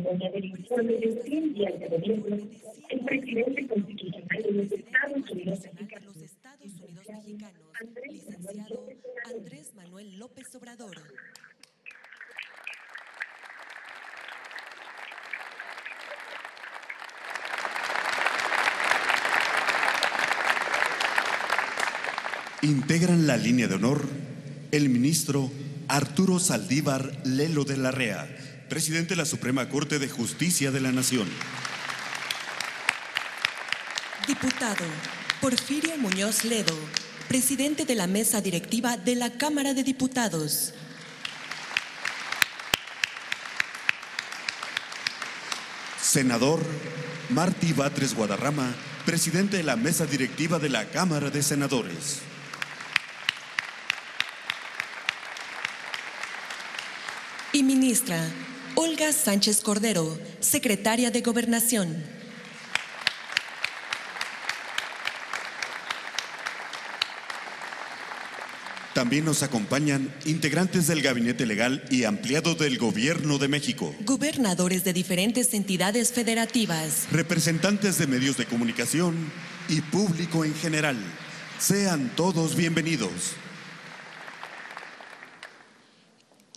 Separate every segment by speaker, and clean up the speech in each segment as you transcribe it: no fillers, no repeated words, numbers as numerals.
Speaker 1: ceremonia del informe de 100 días de gobierno, el presidente constitucional de los Estados Unidos mexicanos, licenciado Andrés Manuel López Obrador.
Speaker 2: Integran la línea de honor el ministro Arturo Saldívar Lelo de la Rea, presidente de la Suprema Corte de Justicia de la Nación.
Speaker 1: Diputado Porfirio Muñoz Ledo, presidente de la mesa directiva de la Cámara de Diputados.
Speaker 2: Senador Martí Batres Guadarrama, presidente de la mesa directiva de la Cámara de Senadores.
Speaker 1: Y ministra Olga Sánchez Cordero, secretaria de Gobernación.
Speaker 2: También nos acompañan integrantes del Gabinete Legal y Ampliado del Gobierno de México,
Speaker 1: gobernadores de diferentes entidades federativas,
Speaker 2: representantes de medios de comunicación y público en general. Sean todos bienvenidos.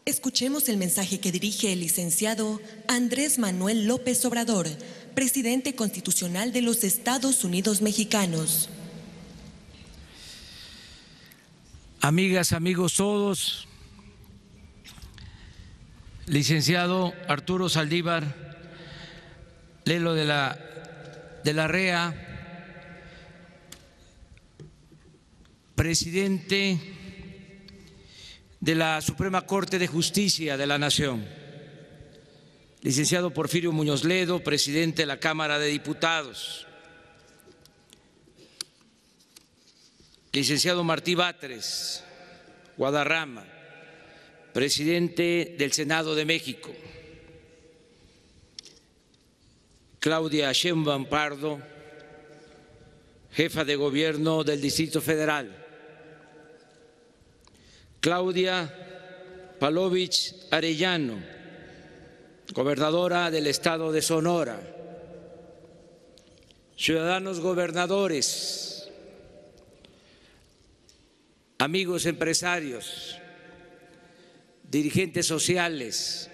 Speaker 1: Escuchemos el mensaje que dirige el licenciado Andrés Manuel López Obrador, presidente constitucional de los Estados Unidos mexicanos.
Speaker 3: Amigas, amigos todos, licenciado Arturo Saldívar Lelo de la Rea, presidente de la Suprema Corte de Justicia de la Nación, licenciado Porfirio Muñoz Ledo, presidente de la Cámara de Diputados, licenciado Martí Batres Guadarrama, presidente del Senado de México, Claudia Sheinbaum Pardo, jefa de gobierno del Distrito Federal, Claudia Palovich Arellano, gobernadora del estado de Sonora, ciudadanos gobernadores, amigos empresarios, dirigentes sociales,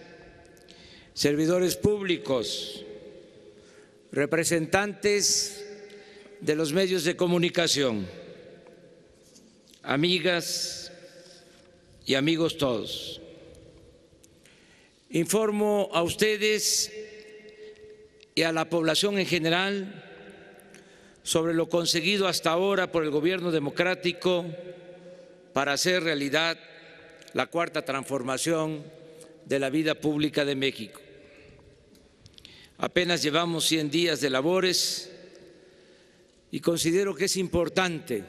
Speaker 3: servidores públicos, representantes de los medios de comunicación, amigas y amigos todos. Informo a ustedes y a la población en general sobre lo conseguido hasta ahora por el gobierno democrático para hacer realidad la cuarta transformación de la vida pública de México. Apenas llevamos 100 días de labores y considero que es importante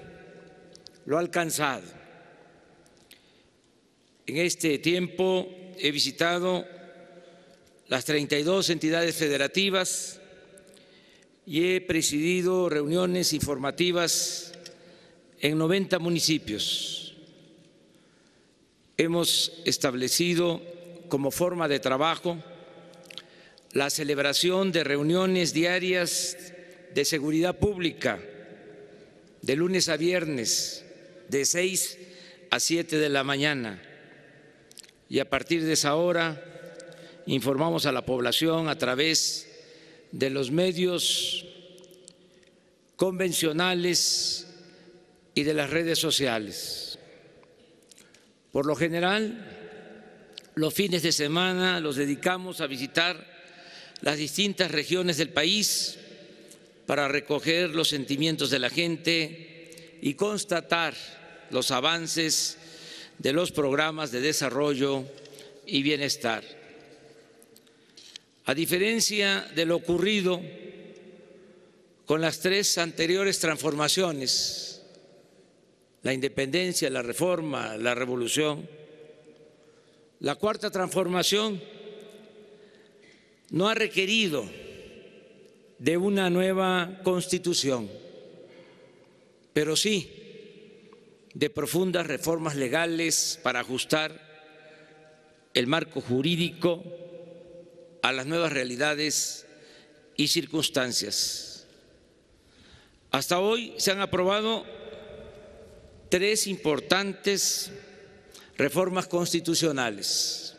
Speaker 3: lo alcanzado. En este tiempo he visitado las 32 entidades federativas y he presidido reuniones informativas en 90 municipios. Hemos establecido como forma de trabajo la celebración de reuniones diarias de seguridad pública de lunes a viernes de 6 a 7 de la mañana. Y a partir de esa hora informamos a la población a través de los medios convencionales y de las redes sociales. Por lo general, los fines de semana los dedicamos a visitar las distintas regiones del país para recoger los sentimientos de la gente y constatar los avances de los programas de desarrollo y bienestar. A diferencia de lo ocurrido con las 3 anteriores transformaciones, la independencia, la reforma, la revolución, la cuarta transformación no ha requerido de una nueva constitución, pero sí de profundas reformas legales para ajustar el marco jurídico a las nuevas realidades y circunstancias. Hasta hoy se han aprobado 3 importantes reformas constitucionales: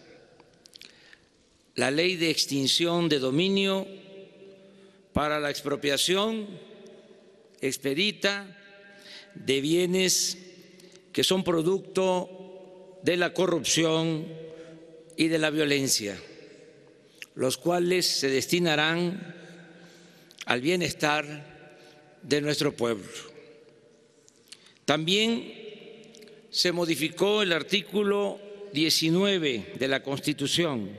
Speaker 3: la Ley de Extinción de Dominio para la expropiación expedita de bienes que son producto de la corrupción y de la violencia, los cuales se destinarán al bienestar de nuestro pueblo. También se modificó el artículo 19 de la Constitución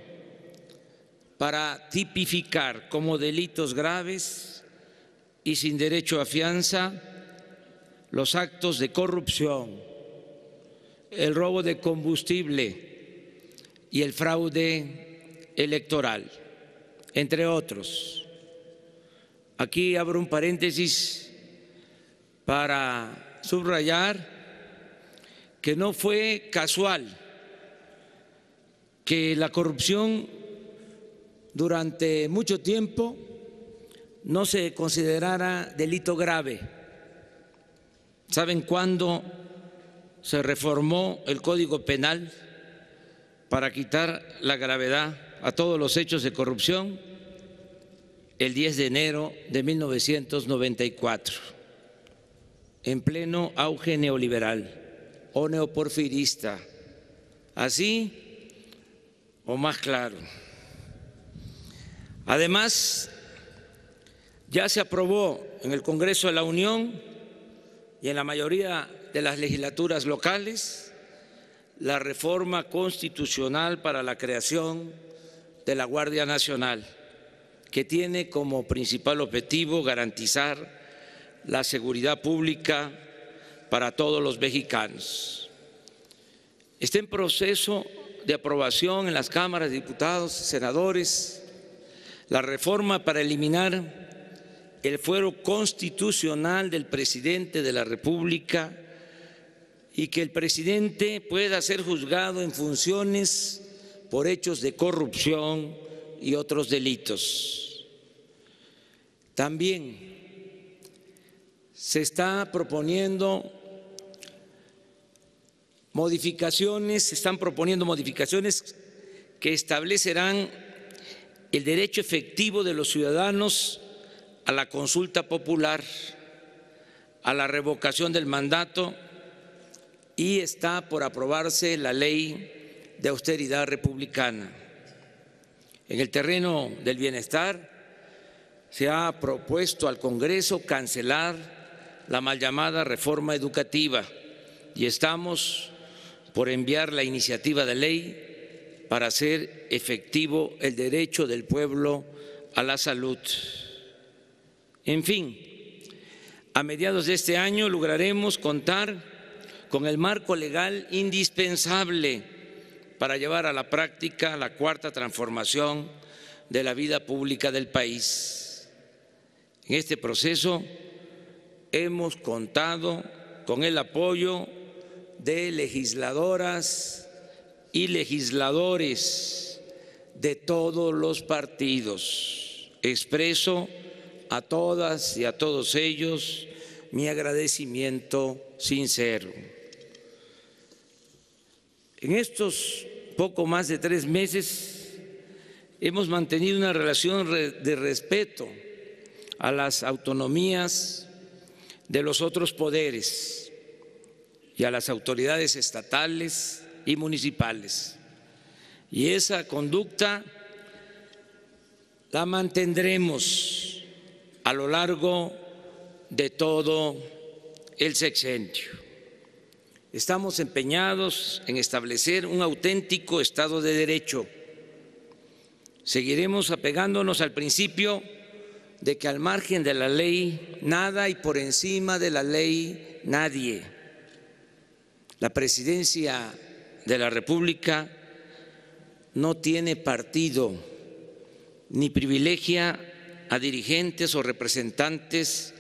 Speaker 3: para tipificar como delitos graves y sin derecho a fianza los actos de corrupción, el robo de combustible y el fraude electoral, entre otros. Aquí abro un paréntesis para subrayar que no fue casual que la corrupción durante mucho tiempo no se considerara delito grave. ¿Saben cuándo se reformó el Código Penal para quitar la gravedad a todos los hechos de corrupción? El 10 de enero de 1994, en pleno auge neoliberal o neoporfirista, así o más claro. Además, ya se aprobó en el Congreso de la Unión y en la mayoría de las legislaturas locales la reforma constitucional para la creación de la Guardia Nacional, que tiene como principal objetivo garantizar la seguridad pública para todos los mexicanos. Está en proceso de aprobación en las cámaras de diputados y senadores la reforma para eliminar el fuero constitucional del presidente de la República y que el presidente pueda ser juzgado en funciones por hechos de corrupción y otros delitos. También se están proponiendo modificaciones que establecerán el derecho efectivo de los ciudadanos a la consulta popular, a la revocación del mandato, y está por aprobarse la ley de austeridad republicana. En el terreno del bienestar se ha propuesto al Congreso cancelar la mal llamada reforma educativa y estamos por enviar la iniciativa de ley para hacer efectivo el derecho del pueblo a la salud. En fin, a mediados de este año lograremos contar con el marco legal indispensable para llevar a la práctica la cuarta transformación de la vida pública del país. En este proceso hemos contado con el apoyo de legisladoras y legisladores de todos los partidos. Expreso a todas y a todos ellos mi agradecimiento sincero. En estos poco más de 3 meses hemos mantenido una relación de respeto a las autonomías de los otros poderes y a las autoridades estatales y municipales. Y esa conducta la mantendremos a lo largo de todo el sexenio. Estamos empeñados en establecer un auténtico Estado de Derecho. Seguiremos apegándonos al principio de que al margen de la ley nada y por encima de la ley nadie. La Presidencia de la República no tiene partido ni privilegia a dirigentes o representantes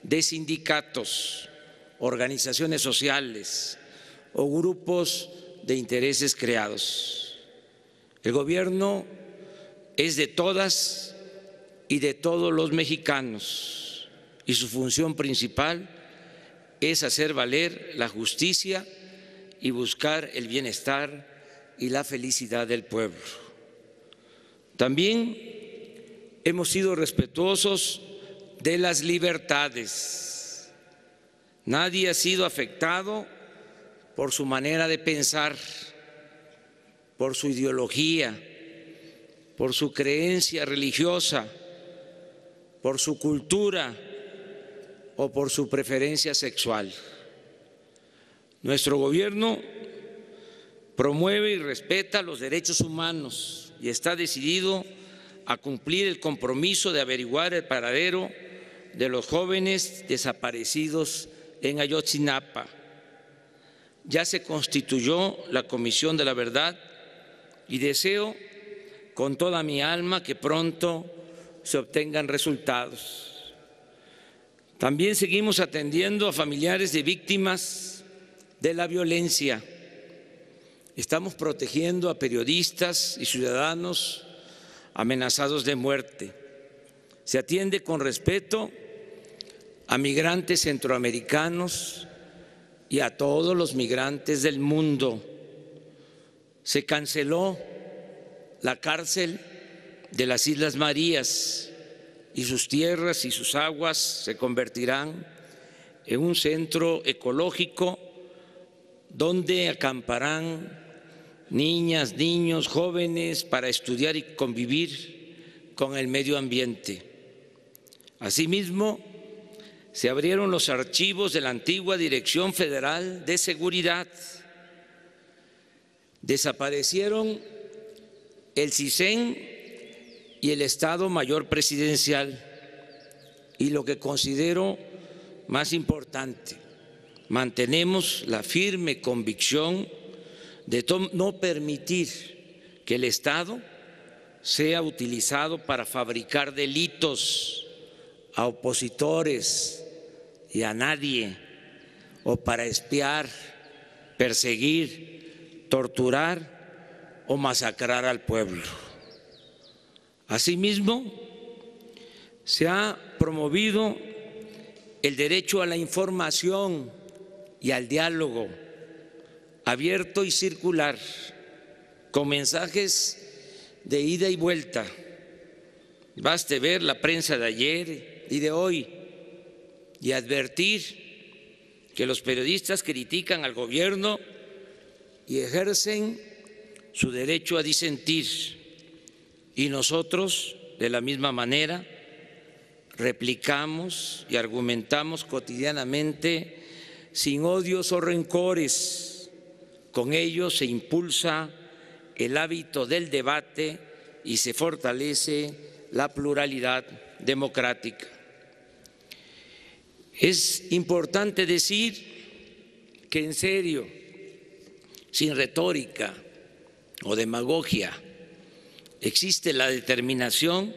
Speaker 3: de sindicatos, organizaciones sociales o grupos de intereses creados. El gobierno es de todas y de todos los mexicanos, y su función principal es hacer valer la justicia y buscar el bienestar y la felicidad del pueblo. También hemos sido respetuosos de las libertades. Nadie ha sido afectado por su manera de pensar, por su ideología, por su creencia religiosa, por su cultura o por su preferencia sexual. Nuestro gobierno promueve y respeta los derechos humanos y está decidido a cumplir el compromiso de averiguar el paradero de los jóvenes desaparecidos en Ayotzinapa. Ya se constituyó la Comisión de la Verdad y deseo con toda mi alma que pronto se obtengan resultados. También seguimos atendiendo a familiares de víctimas de la violencia. Estamos protegiendo a periodistas y ciudadanos amenazados de muerte. Se atiende con respeto a migrantes centroamericanos y a todos los migrantes del mundo. Se canceló la cárcel de las Islas Marías y sus tierras y sus aguas se convertirán en un centro ecológico donde acamparán niñas, niños, jóvenes para estudiar y convivir con el medio ambiente. Asimismo, se abrieron los archivos de la antigua Dirección Federal de Seguridad. Desaparecieron el CISEN y el Estado Mayor Presidencial. Y lo que considero más importante, mantenemos la firme convicción de no permitir que el Estado sea utilizado para fabricar delitos a opositores y a nadie, o para espiar, perseguir, torturar o masacrar al pueblo. Asimismo, se ha promovido el derecho a la información y al diálogo abierto y circular, con mensajes de ida y vuelta. Baste ver la prensa de ayer y de hoy y advertir que los periodistas critican al gobierno y ejercen su derecho a disentir, y nosotros, de la misma manera, replicamos y argumentamos cotidianamente sin odios o rencores. Con ello se impulsa el hábito del debate y se fortalece la pluralidad democrática. Es importante decir que en serio, sin retórica o demagogia, existe la determinación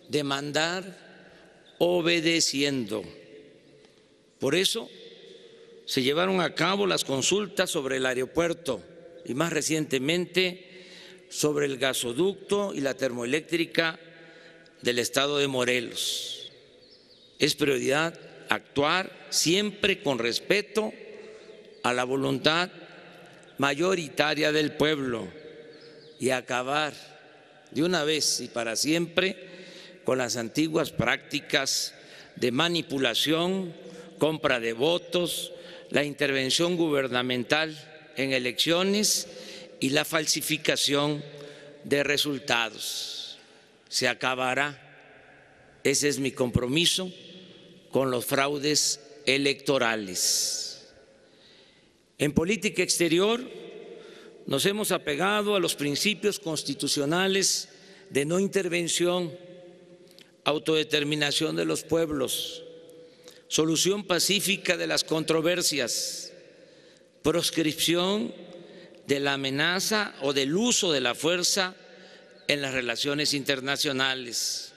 Speaker 3: de mandar obedeciendo. Por eso se llevaron a cabo las consultas sobre el aeropuerto y más recientemente sobre el gasoducto y la termoeléctrica del estado de Morelos. Es prioridad actuar siempre con respeto a la voluntad mayoritaria del pueblo y acabar de una vez y para siempre con las antiguas prácticas de manipulación, compra de votos, la intervención gubernamental en elecciones y la falsificación de resultados. Se acabará, ese es mi compromiso, con los fraudes electorales. En política exterior nos hemos apegado a los principios constitucionales de no intervención, autodeterminación de los pueblos, solución pacífica de las controversias, proscripción de la amenaza o del uso de la fuerza en las relaciones internacionales,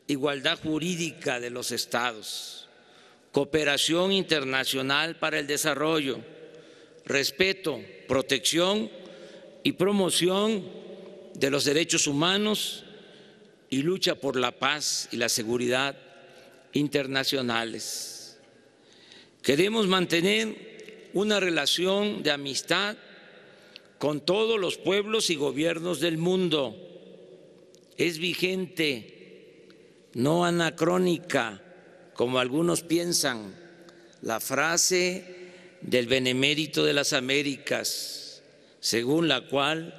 Speaker 3: igualdad jurídica de los estados, cooperación internacional para el desarrollo, respeto, protección y promoción de los derechos humanos y lucha por la paz y la seguridad internacionales. Queremos mantener una relación de amistad con todos los pueblos y gobiernos del mundo. Es vigente, no anacrónica, como algunos piensan, la frase del Benemérito de las Américas, según la cual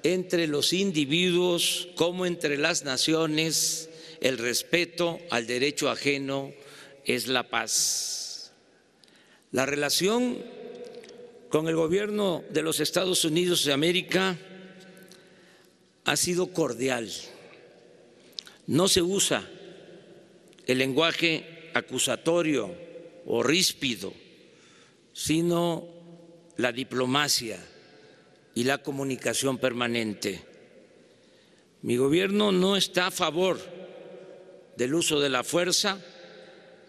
Speaker 3: entre los individuos como entre las naciones el respeto al derecho ajeno es la paz. La relación con el gobierno de los Estados Unidos de América ha sido cordial. No se usa el lenguaje acusatorio o ríspido, sino la diplomacia y la comunicación permanente. Mi gobierno no está a favor del uso de la fuerza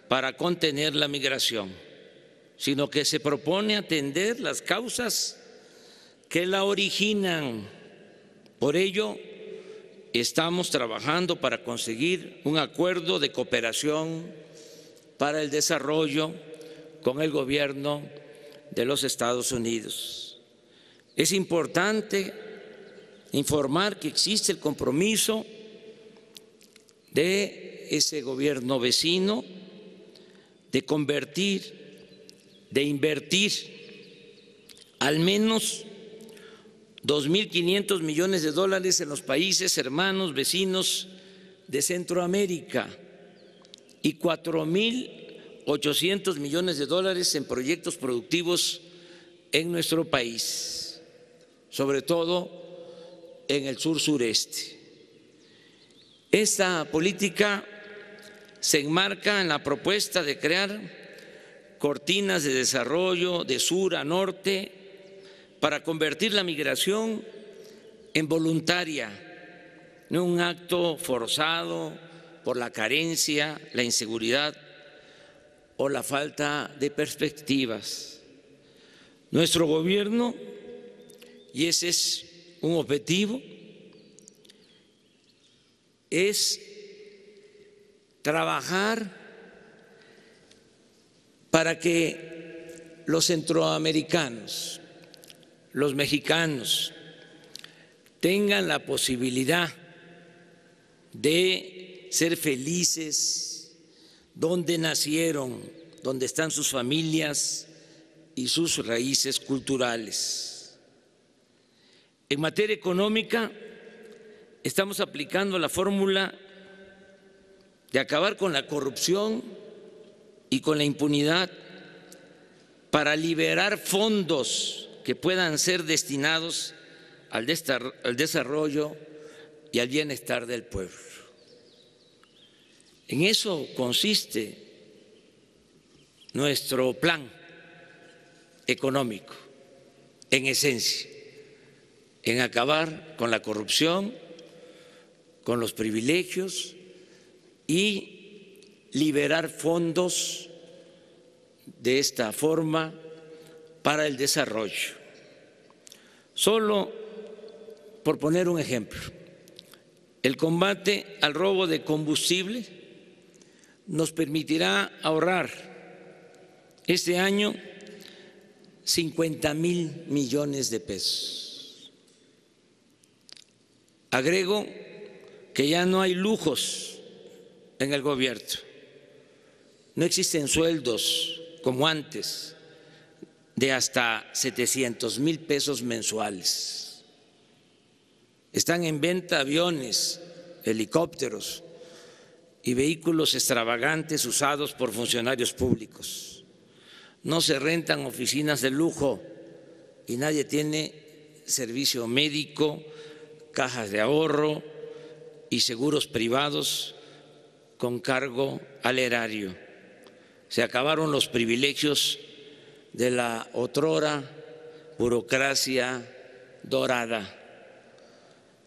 Speaker 3: para contener la migración, sino que se propone atender las causas que la originan. Por ello, estamos trabajando para conseguir un acuerdo de cooperación para el desarrollo con el gobierno de los Estados Unidos. Es importante informar que existe el compromiso de ese gobierno vecino de invertir al menos 2.500 millones de dólares en los países hermanos vecinos de Centroamérica y 4.800 millones de dólares en proyectos productivos en nuestro país, sobre todo en el sur sureste. Esta política se enmarca en la propuesta de crear cortinas de desarrollo de sur a norte para convertir la migración en voluntaria, no un acto forzado por la carencia, la inseguridad o la falta de perspectivas. Nuestro gobierno, y ese es un objetivo, es trabajar para que los centroamericanos, los mexicanos, tengan la posibilidad de ser felices donde nacieron, donde están sus familias y sus raíces culturales. En materia económica, estamos aplicando la fórmula de acabar con la corrupción y con la impunidad para liberar fondos que puedan ser destinados al desarrollo y al bienestar del pueblo. En eso consiste nuestro plan económico, en esencia, en acabar con la corrupción, con los privilegios y liberar fondos de esta forma para el desarrollo. Solo por poner un ejemplo, el combate al robo de combustible nos permitirá ahorrar este año 50,000 millones de pesos. Agrego que ya no hay lujos en el gobierno, no existen sueldos como antes de hasta 700,000 pesos mensuales. Están en venta aviones, helicópteros y vehículos extravagantes usados por funcionarios públicos. No se rentan oficinas de lujo y nadie tiene servicio médico, cajas de ahorro y seguros privados con cargo al erario. Se acabaron los privilegios de la otrora burocracia dorada.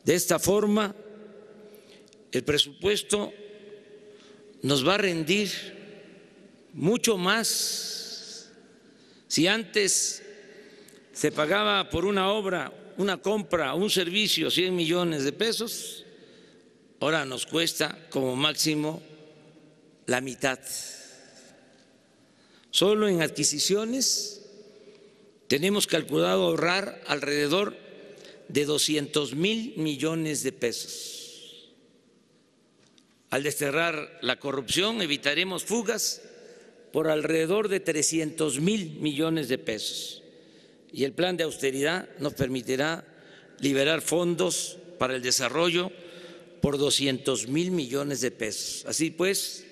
Speaker 3: De esta forma, el presupuesto nos va a rendir mucho más. Si antes se pagaba por una obra una compra, un servicio, 100 millones de pesos, ahora nos cuesta como máximo la mitad. Solo en adquisiciones tenemos calculado ahorrar alrededor de 200,000 millones de pesos. Al desterrar la corrupción evitaremos fugas por alrededor de 300,000 millones de pesos. Y el plan de austeridad nos permitirá liberar fondos para el desarrollo por 200,000 millones de pesos. Así pues,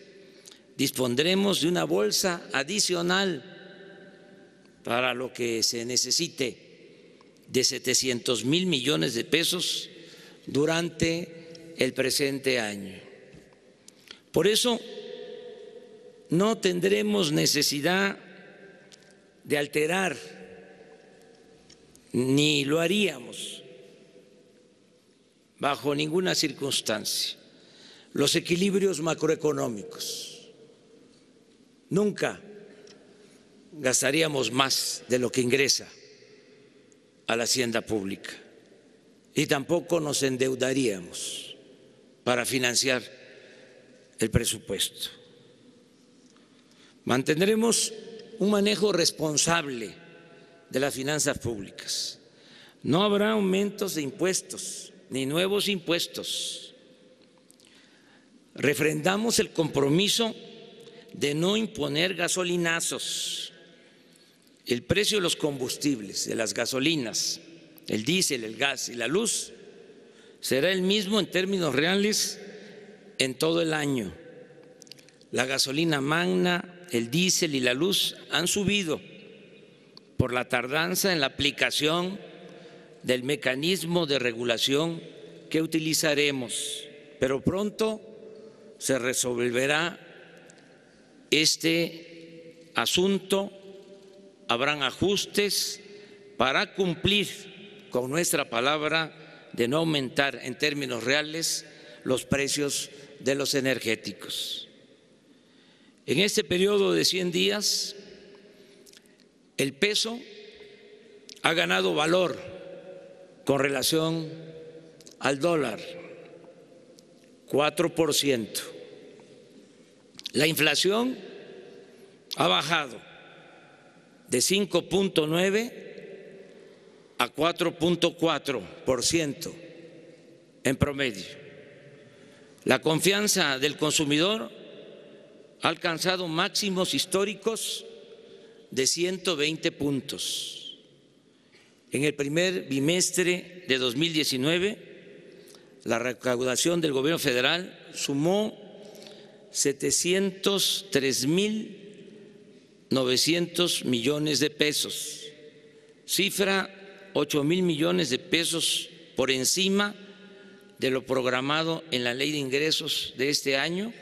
Speaker 3: dispondremos de una bolsa adicional para lo que se necesite de 700,000 millones de pesos durante el presente año. Por eso, no tendremos necesidad de alterar, ni lo haríamos bajo ninguna circunstancia, los equilibrios macroeconómicos. Nunca gastaríamos más de lo que ingresa a la hacienda pública y tampoco nos endeudaríamos para financiar el presupuesto. Mantendremos un manejo responsable de las finanzas públicas. No habrá aumentos de impuestos ni nuevos impuestos. Refrendamos el compromiso de no imponer gasolinazos. El precio de los combustibles, de las gasolinas, el diésel, el gas y la luz, será el mismo en términos reales en todo el año. La gasolina magna, el diésel y la luz han subido por la tardanza en la aplicación del mecanismo de regulación que utilizaremos, pero pronto se resolverá este asunto. Habrán ajustes para cumplir con nuestra palabra de no aumentar en términos reales los precios de los energéticos. En este periodo de 100 días, el peso ha ganado valor con relación al dólar, 4%. La inflación ha bajado de 5.9 a 4.4% en promedio. La confianza del consumidor ha alcanzado máximos históricos de 120 puntos. En el primer bimestre de 2019, la recaudación del gobierno federal sumó 703,900 millones de pesos, cifra 8,000 millones de pesos por encima de lo programado en la Ley de Ingresos de este año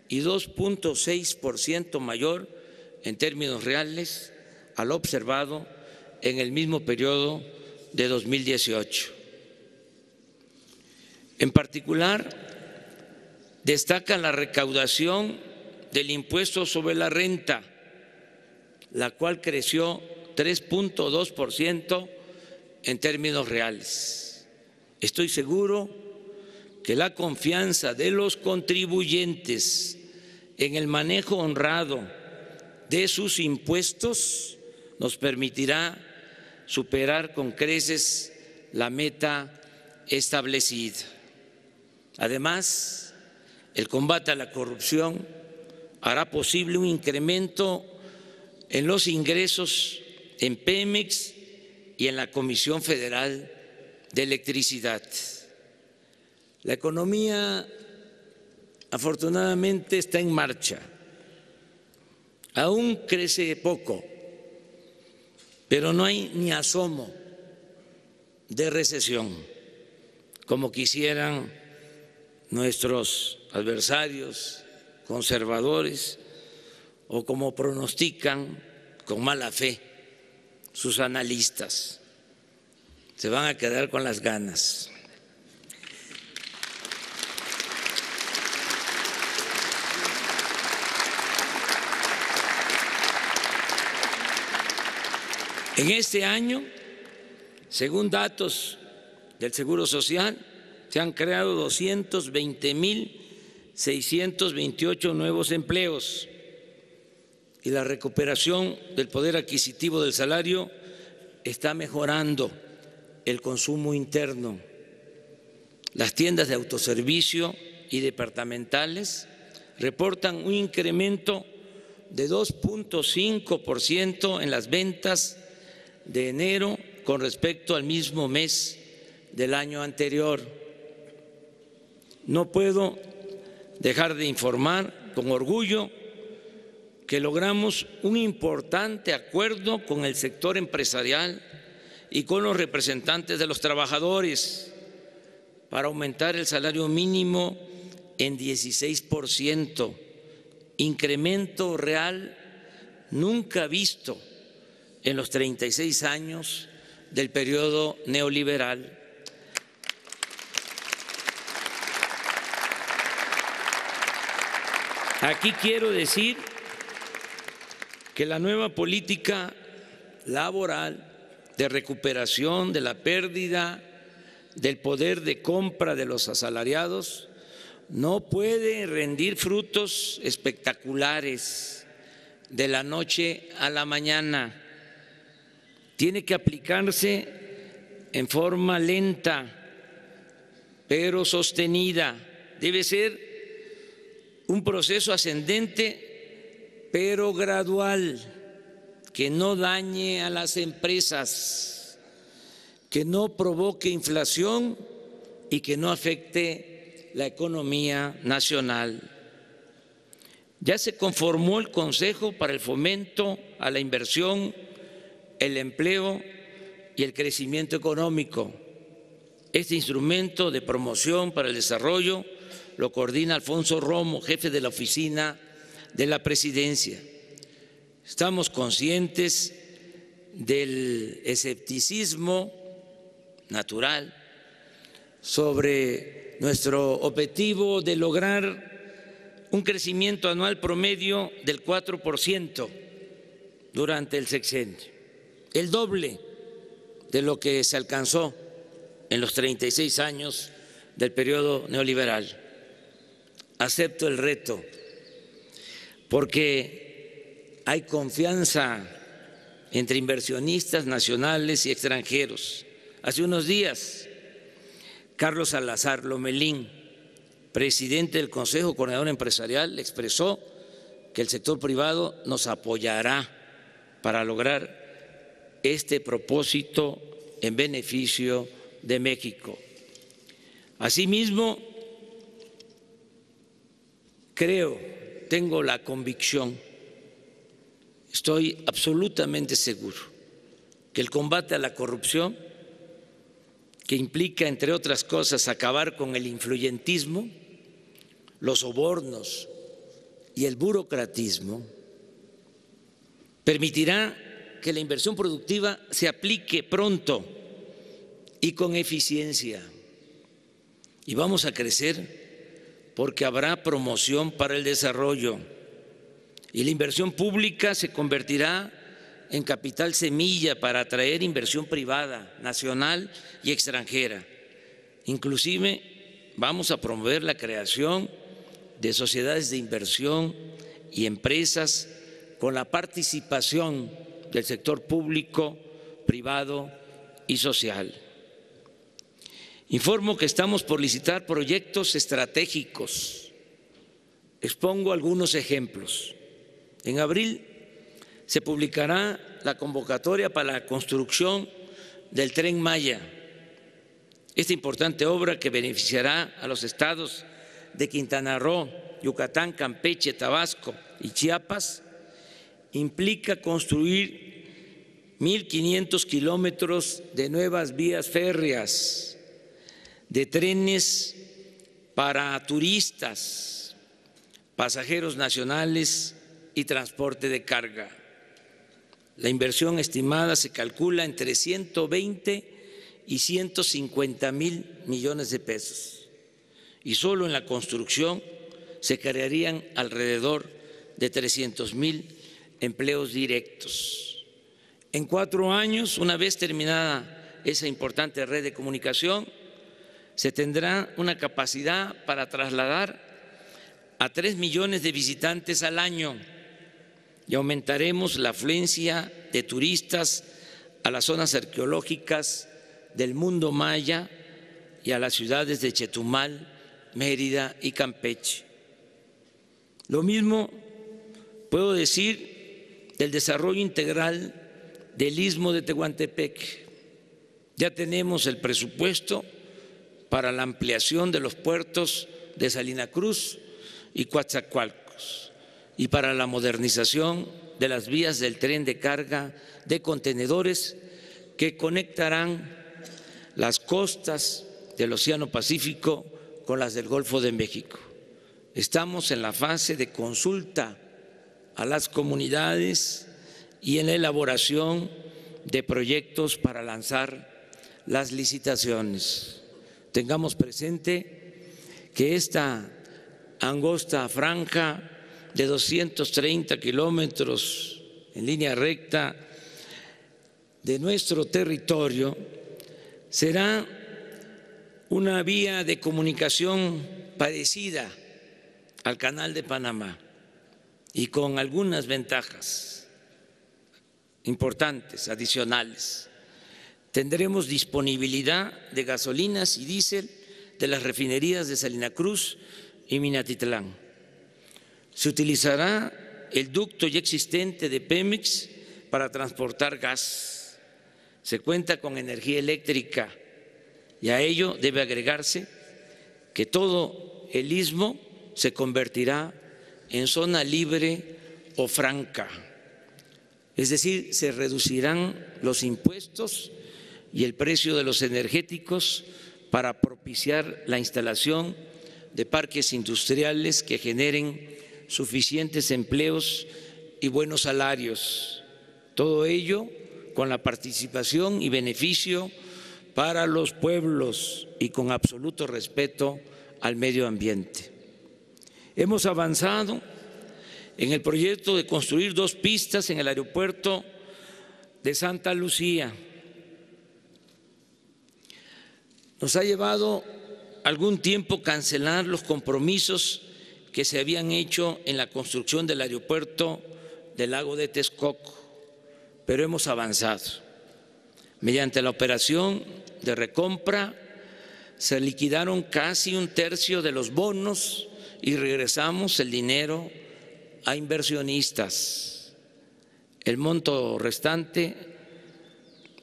Speaker 3: y 2.6% mayor en términos reales al observado en el mismo periodo de 2018. En particular, destaca la recaudación del impuesto sobre la renta, la cual creció 3.2% en términos reales. Estoy seguro que la confianza de los contribuyentes en el manejo honrado de sus impuestos nos permitirá superar con creces la meta establecida. Además, el combate a la corrupción hará posible un incremento en los ingresos en Pemex y en la Comisión Federal de Electricidad. La economía, afortunadamente, está en marcha. Aún crece poco, pero no hay ni asomo de recesión, como quisieran nuestros adversarios conservadores o como pronostican con mala fe sus analistas. Se van a quedar con las ganas. En este año Según datos del Seguro Social, se han creado 220.628 nuevos empleos y la recuperación del poder adquisitivo del salario está mejorando el consumo interno. Las tiendas de autoservicio y departamentales reportan un incremento de 2.5% en las ventas de enero con respecto al mismo mes del año anterior. No puedo dejar de informar con orgullo que logramos un importante acuerdo con el sector empresarial y con los representantes de los trabajadores para aumentar el salario mínimo en 16%, incremento real nunca visto en los 36 años del periodo neoliberal. Aquí quiero decir que la nueva política laboral de recuperación de la pérdida del poder de compra de los asalariados no puede rendir frutos espectaculares de la noche a la mañana. Tiene que aplicarse en forma lenta, pero sostenida. Debe ser un proceso ascendente, pero gradual, que no dañe a las empresas, que no provoque inflación y que no afecte la economía nacional. Ya se conformó el Consejo para el Fomento a la Inversión, el Empleo y el Crecimiento Económico. Este instrumento de promoción para el desarrollo lo coordina Alfonso Romo, jefe de la Oficina de la Presidencia. Estamos conscientes del escepticismo natural sobre nuestro objetivo de lograr un crecimiento anual promedio del 4% durante el sexenio, el doble de lo que se alcanzó en los 36 años del periodo neoliberal. Acepto el reto porque hay confianza entre inversionistas nacionales y extranjeros. Hace unos días, Carlos Salazar Lomelín, presidente del Consejo Coordinador Empresarial, expresó que el sector privado nos apoyará para lograr este propósito en beneficio de México. Asimismo, tengo la convicción, estoy absolutamente seguro que el combate a la corrupción, que implica, entre otras cosas, acabar con el influyentismo, los sobornos y el burocratismo, permitirá que la inversión productiva se aplique pronto y con eficiencia. Y vamos a crecer porque habrá promoción para el desarrollo y la inversión pública se convertirá en capital semilla para atraer inversión privada, nacional y extranjera. Inclusive vamos a promover la creación de sociedades de inversión y empresas con la participación del sector público, privado y social. Informo que estamos por licitar proyectos estratégicos. Expongo algunos ejemplos. En abril se publicará la convocatoria para la construcción del Tren Maya. Esta importante obra, que beneficiará a los estados de Quintana Roo, Yucatán, Campeche, Tabasco y Chiapas, implica construir 1.500 kilómetros de nuevas vías férreas, de trenes para turistas, pasajeros nacionales y transporte de carga. La inversión estimada se calcula entre 120 y 150.000 millones de pesos y solo en la construcción se crearían alrededor de 300.000 empleos directos. En 4 años, una vez terminada esa importante red de comunicación, se tendrá una capacidad para trasladar a 3 millones de visitantes al año y aumentaremos la afluencia de turistas a las zonas arqueológicas del mundo maya y a las ciudades de Chetumal, Mérida y Campeche. Lo mismo puedo decir del desarrollo integral del Istmo de Tehuantepec. Ya tenemos el presupuesto para la ampliación de los puertos de Salina Cruz y Coatzacoalcos y para la modernización de las vías del tren de carga de contenedores que conectarán las costas del Océano Pacífico con las del Golfo de México. Estamos en la fase de consulta a las comunidades y en la elaboración de proyectos para lanzar las licitaciones. Tengamos presente que esta angosta franja de 230 kilómetros en línea recta de nuestro territorio será una vía de comunicación parecida al Canal de Panamá y con algunas ventajas importantes, adicionales. Tendremos disponibilidad de gasolinas y diésel de las refinerías de Salina Cruz y Minatitlán. Se utilizará el ducto ya existente de Pemex para transportar gas. Se cuenta con energía eléctrica y a ello debe agregarse que todo el istmo se convertirá en zona libre o franca, es decir, se reducirán los impuestos y el precio de los energéticos para propiciar la instalación de parques industriales que generen suficientes empleos y buenos salarios. Todo ello con la participación y beneficio para los pueblos y con absoluto respeto al medio ambiente. Hemos avanzado en el proyecto de construir 2 pistas en el aeropuerto de Santa Lucía. Nos ha llevado algún tiempo cancelar los compromisos que se habían hecho en la construcción del aeropuerto del Lago de Texcoco, pero hemos avanzado. Mediante la operación de recompra se liquidaron casi 1/3 de los bonos y regresamos el dinero a inversionistas. El monto restante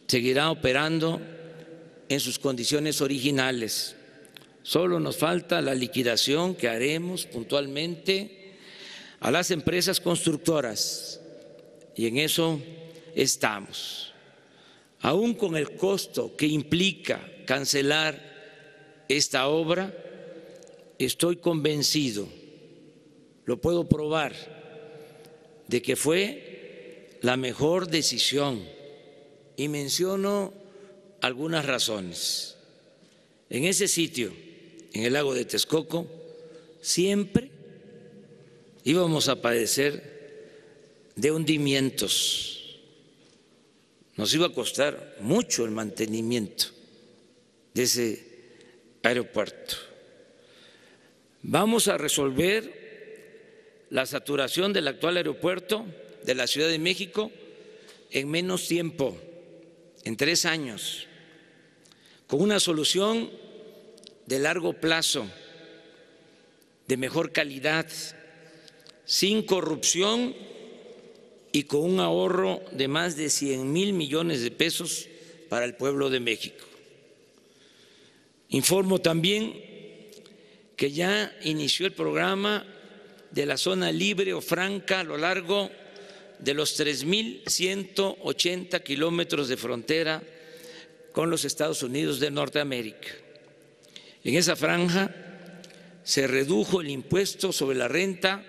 Speaker 3: seguirá operando en sus condiciones originales. Solo nos falta la liquidación que haremos puntualmente a las empresas constructoras y en eso estamos. Aún con el costo que implica cancelar esta obra, estoy convencido, lo puedo probar, de que fue la mejor decisión y menciono algunas razones. En ese sitio, en el lago de Texcoco, siempre íbamos a padecer de hundimientos. Nos iba a costar mucho el mantenimiento de ese aeropuerto. Vamos a resolver la saturación del actual aeropuerto de la Ciudad de México en menos tiempo, en 3 años, con una solución de largo plazo, de mejor calidad, sin corrupción y con un ahorro de más de 100,000 millones de pesos para el pueblo de México. Informo también que ya inició el programa de la zona libre o franca a lo largo de los 3,180 kilómetros de frontera con los Estados Unidos de Norteamérica. En esa franja se redujo el impuesto sobre la renta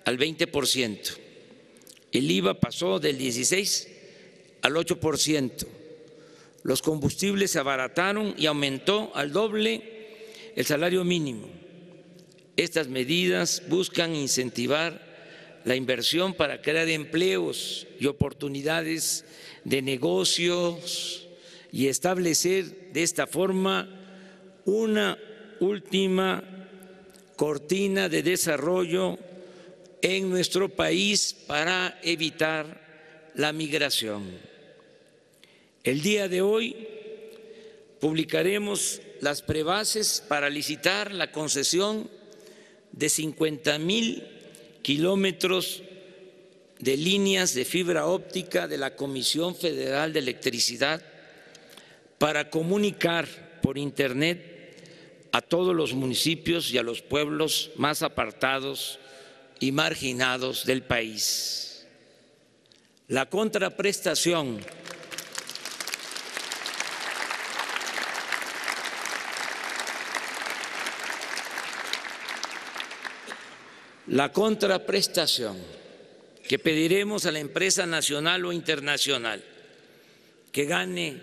Speaker 3: al 20%. El IVA pasó del 16% al 8%. Los combustibles se abarataron y aumentó al doble el salario mínimo. Estas medidas buscan incentivar la inversión para crear empleos y oportunidades de negocios y establecer de esta forma una última cortina de desarrollo en nuestro país para evitar la migración. El día de hoy publicaremos las prebases para licitar la concesión de 50,000 kilómetros de líneas de fibra óptica de la Comisión Federal de Electricidad para comunicar por Internet a todos los municipios y a los pueblos más apartados y marginados del país. La contraprestación que pediremos a la empresa nacional o internacional que gane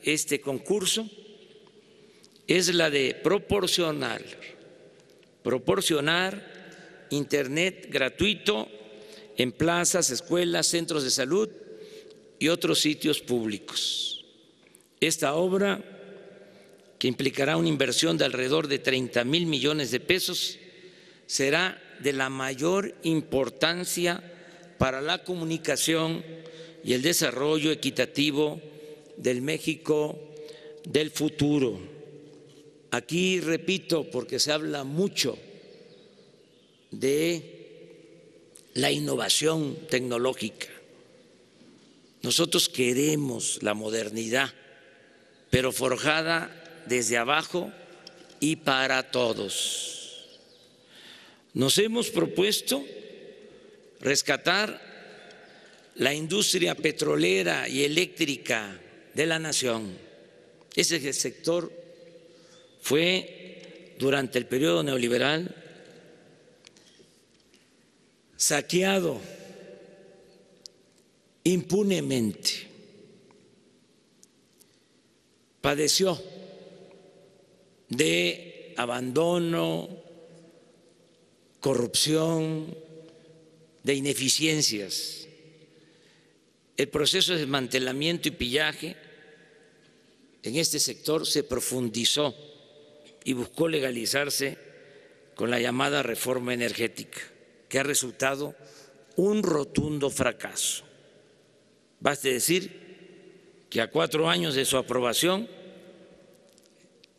Speaker 3: este concurso es la de proporcionar Internet gratuito en plazas, escuelas, centros de salud y otros sitios públicos. Esta obra, que implicará una inversión de alrededor de 30,000 millones de pesos, será de la mayor importancia para la comunicación y el desarrollo equitativo del México del futuro. Aquí repito, porque se habla mucho de la innovación tecnológica. Nosotros queremos la modernidad, pero forjada desde abajo y para todos. Nos hemos propuesto rescatar la industria petrolera y eléctrica de la nación. Ese sector fue, durante el periodo neoliberal, saqueado impunemente. Padeció de abandono, corrupción, de ineficiencias. El proceso de desmantelamiento y pillaje en este sector se profundizó y buscó legalizarse con la llamada reforma energética, que ha resultado un rotundo fracaso. Baste decir que a 4 años de su aprobación,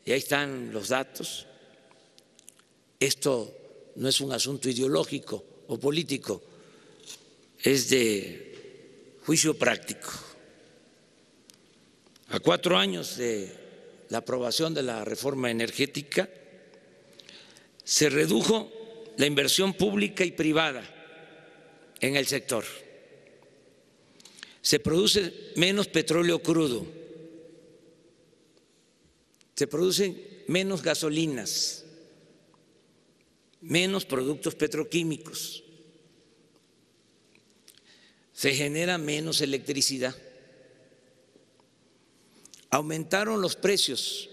Speaker 3: y ahí están los datos, esto no es un asunto ideológico o político, es de juicio práctico. A 4 años de la aprobación de la reforma energética, se redujo la inversión pública y privada en el sector. Se produce menos petróleo crudo, se producen menos gasolinas, menos productos petroquímicos, se genera menos electricidad. Aumentaron los precios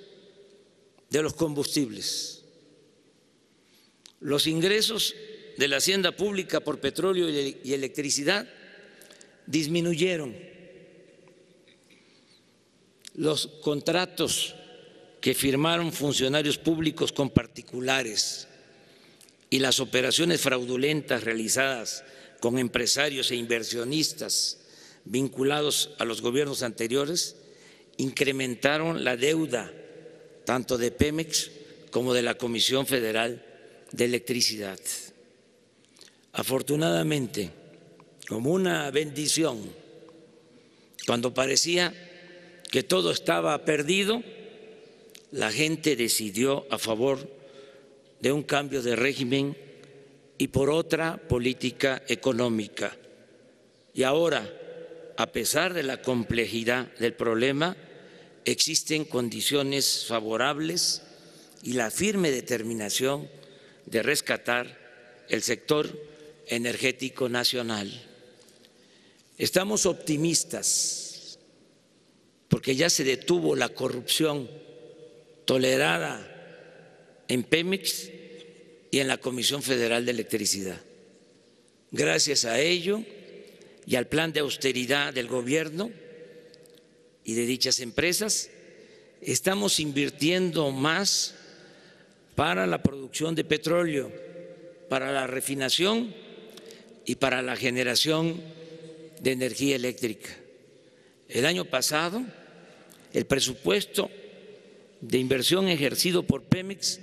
Speaker 3: de los combustibles. Los ingresos de la hacienda pública por petróleo y electricidad disminuyeron. Los contratos que firmaron funcionarios públicos con particulares y las operaciones fraudulentas realizadas con empresarios e inversionistas vinculados a los gobiernos anteriores incrementaron la deuda tanto de Pemex como de la Comisión Federal de Electricidad. Afortunadamente, como una bendición, cuando parecía que todo estaba perdido, la gente decidió a favor de un cambio de régimen y por otra política económica. Y ahora, a pesar de la complejidad del problema, existen condiciones favorables y la firme determinación de rescatar el sector energético nacional. Estamos optimistas porque ya se detuvo la corrupción tolerada en Pemex y en la Comisión Federal de Electricidad. Gracias a ello y al plan de austeridad del gobierno, y de dichas empresas, estamos invirtiendo más para la producción de petróleo, para la refinación y para la generación de energía eléctrica. El año pasado, el presupuesto de inversión ejercido por Pemex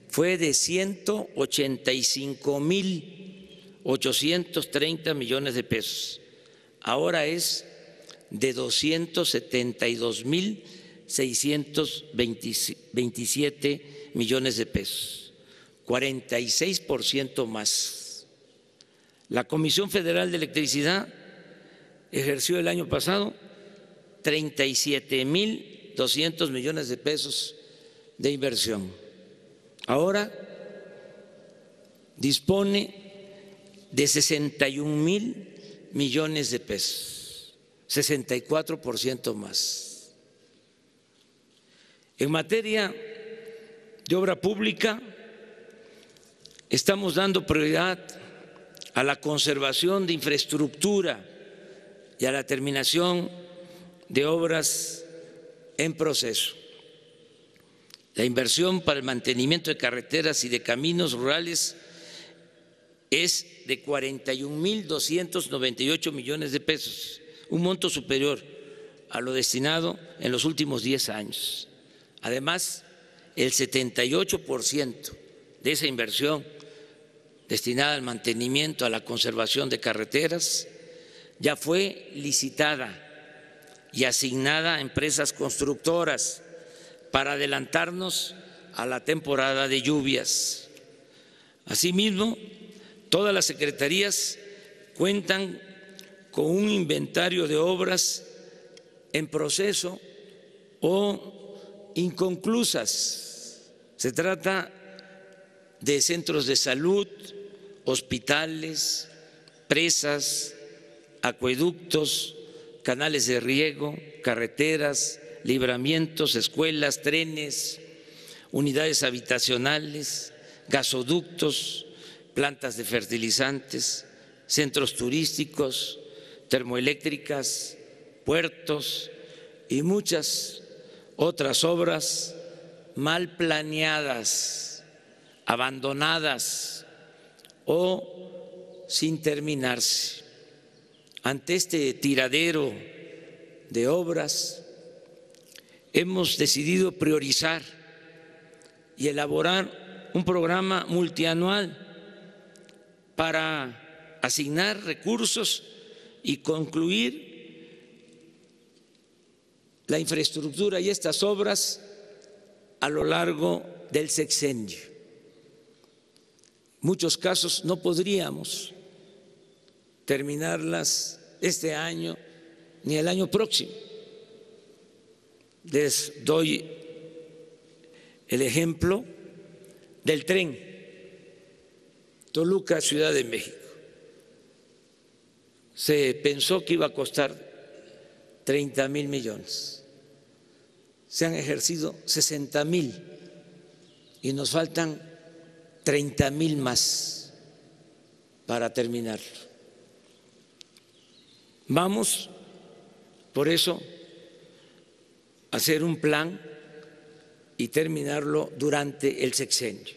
Speaker 3: fue de 185.830 millones de pesos. Ahora es de 272.627 millones de pesos, 46% más. La Comisión Federal de Electricidad ejerció el año pasado 37.200 millones de pesos de inversión. Ahora dispone de 61.000 millones de pesos, 64% más. En materia de obra pública, estamos dando prioridad a la conservación de infraestructura y a la terminación de obras en proceso. La inversión para el mantenimiento de carreteras y de caminos rurales es de 41.298 millones de pesos, un monto superior a lo destinado en los últimos 10 años. Además, el 78% de esa inversión destinada al mantenimiento, a la conservación de carreteras, ya fue licitada y asignada a empresas constructoras para adelantarnos a la temporada de lluvias. Asimismo, todas las secretarías cuentan con un inventario de obras en proceso o inconclusas. Se trata de centros de salud, hospitales, presas, acueductos, canales de riego, carreteras, libramientos, escuelas, trenes, unidades habitacionales, gasoductos, plantas de fertilizantes, centros turísticos, termoeléctricas, puertos y muchas otras obras mal planeadas, abandonadas o sin terminarse. Ante este tiradero de obras, hemos decidido priorizar y elaborar un programa multianual para asignar recursos y concluir la infraestructura y estas obras a lo largo del sexenio. En muchos casos no podríamos terminarlas este año ni el año próximo. Les doy el ejemplo del tren Toluca, Ciudad de México. Se pensó que iba a costar 30.000 millones. Se han ejercido 60.000 y nos faltan 30.000 más para terminarlo. Vamos, por eso, a hacer un plan y terminarlo durante el sexenio.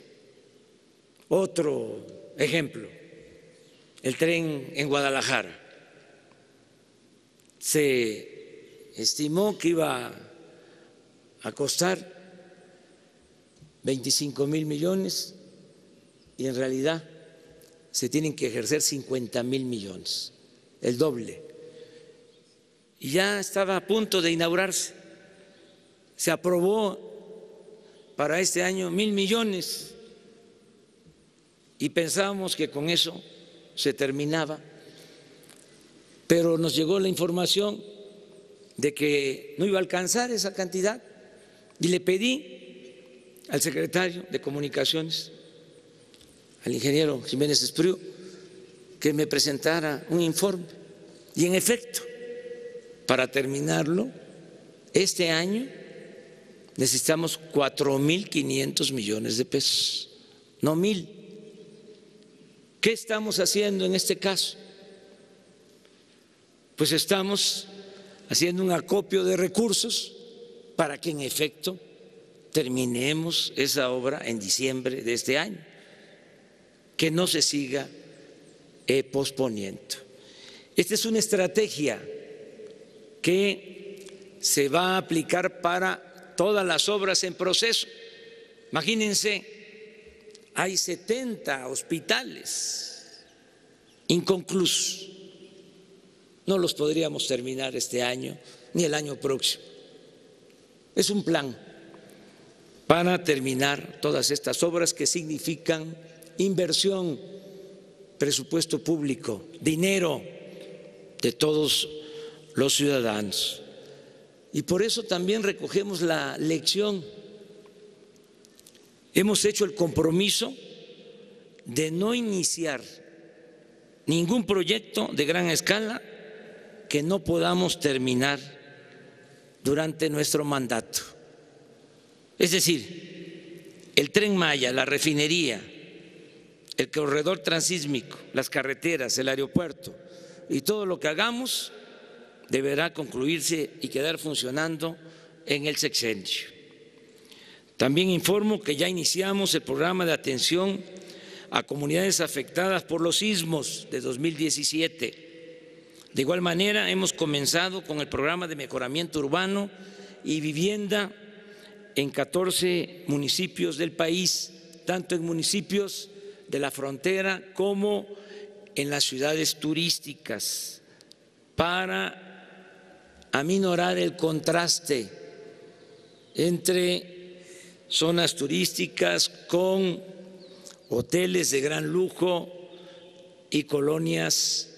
Speaker 3: Otro ejemplo, el tren en Guadalajara. Se estimó que iba a costar 25.000 millones y en realidad se tienen que ejercer 50.000 millones, el doble. Y ya estaba a punto de inaugurarse. Se aprobó para este año 1.000 millones y pensábamos que con eso se terminaba, pero nos llegó la información de que no iba a alcanzar esa cantidad y le pedí al secretario de Comunicaciones, al ingeniero Jiménez Espriu, que me presentara un informe y en efecto, para terminarlo este año necesitamos 4.500 millones de pesos, no 1.000. ¿Qué estamos haciendo en este caso? Pues estamos haciendo un acopio de recursos para que en efecto terminemos esa obra en diciembre de este año, que no se siga posponiendo. Esta es una estrategia que se va a aplicar para todas las obras en proceso. Imagínense, hay 70 hospitales inconclusos. No los podríamos terminar este año ni el año próximo. Es un plan para terminar todas estas obras que significan inversión, presupuesto público, dinero de todos los ciudadanos. Y por eso también recogemos la lección. Hemos hecho el compromiso de no iniciar ningún proyecto de gran escala que no podamos terminar durante nuestro mandato. Es decir, el Tren Maya, la refinería, el corredor transísmico, las carreteras, el aeropuerto y todo lo que hagamos deberá concluirse y quedar funcionando en el sexenio. También informo que ya iniciamos el programa de atención a comunidades afectadas por los sismos de 2017. De igual manera, hemos comenzado con el programa de mejoramiento urbano y vivienda en 14 municipios del país, tanto en municipios de la frontera como en las ciudades turísticas, para aminorar el contraste entre zonas turísticas con hoteles de gran lujo y colonias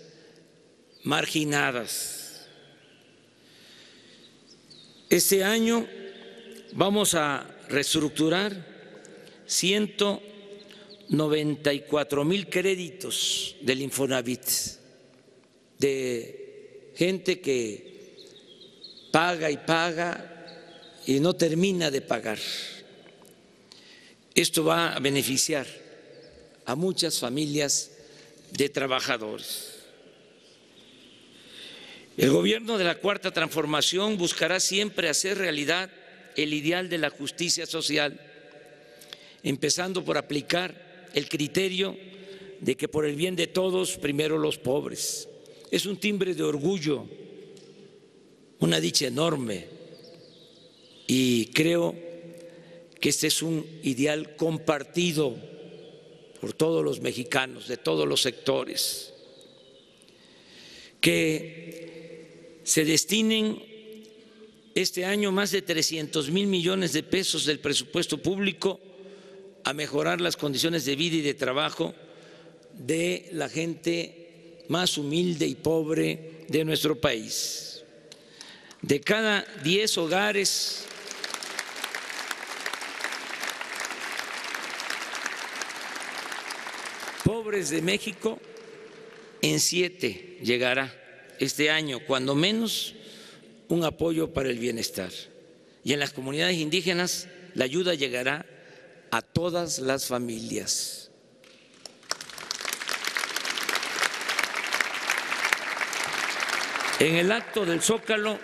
Speaker 3: marginadas. Este año vamos a reestructurar 194,000 créditos del Infonavit, de gente que paga y paga y no termina de pagar. Esto va a beneficiar a muchas familias de trabajadores. El gobierno de la Cuarta Transformación buscará siempre hacer realidad el ideal de la justicia social, empezando por aplicar el criterio de que por el bien de todos, primero los pobres. Es un timbre de orgullo, una dicha enorme, y creo que este es un ideal compartido por todos los mexicanos, de todos los sectores. Que se destinen este año más de 300,000 millones de pesos del presupuesto público a mejorar las condiciones de vida y de trabajo de la gente más humilde y pobre de nuestro país. De cada 10 hogares pobres de México, en 7 llegará este año, cuando menos, un apoyo para el bienestar. Y en las comunidades indígenas la ayuda llegará a todas las familias. En el acto del Zócalo,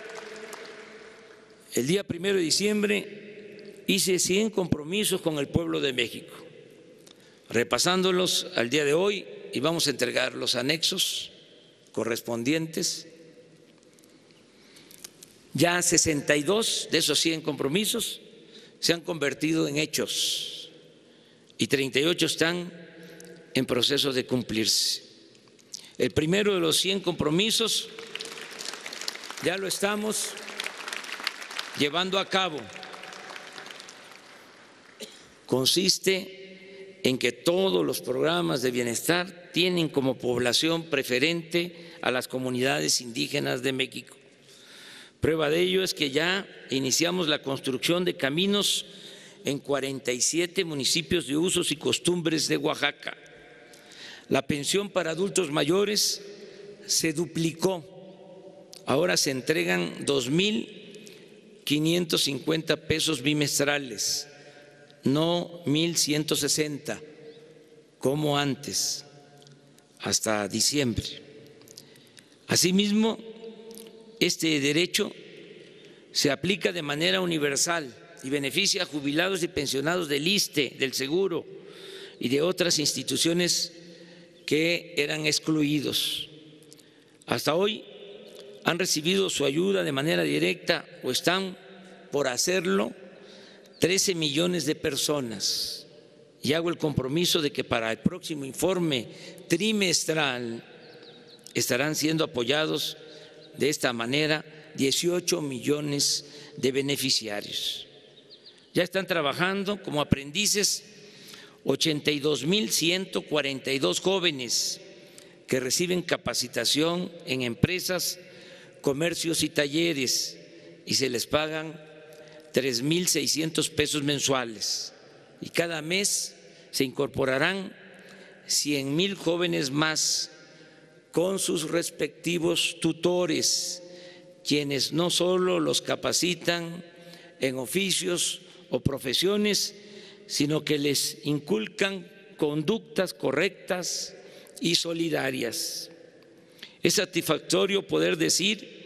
Speaker 3: el día 1 de diciembre, hice 100 compromisos con el pueblo de México, repasándolos al día de hoy, y vamos a entregar los anexos correspondientes. Ya 62 de esos 100 compromisos se han convertido en hechos y 38 están en proceso de cumplirse. El primero de los 100 compromisos ya lo estamos llevando a cabo. Consiste en que todos los programas de bienestar tienen como población preferente a las comunidades indígenas de México. Prueba de ello es que ya iniciamos la construcción de caminos en 47 municipios de usos y costumbres de Oaxaca. La pensión para adultos mayores se duplicó. Ahora se entregan 2,550 pesos bimestrales, no 1,160 como antes, hasta diciembre. Asimismo, este derecho se aplica de manera universal y beneficia a jubilados y pensionados del ISSSTE, del Seguro y de otras instituciones que eran excluidos. Hasta hoy han recibido su ayuda de manera directa o están por hacerlo 13 millones de personas. Y hago el compromiso de que para el próximo informe trimestral estarán siendo apoyados de esta manera 18 millones de beneficiarios. Ya están trabajando como aprendices 82.142 jóvenes que reciben capacitación en empresas, comercios y talleres y se les pagan 3.600 pesos mensuales. Y cada mes se incorporarán 100,000 jóvenes más con sus respectivos tutores, quienes no solo los capacitan en oficios o profesiones, sino que les inculcan conductas correctas y solidarias. Es satisfactorio poder decir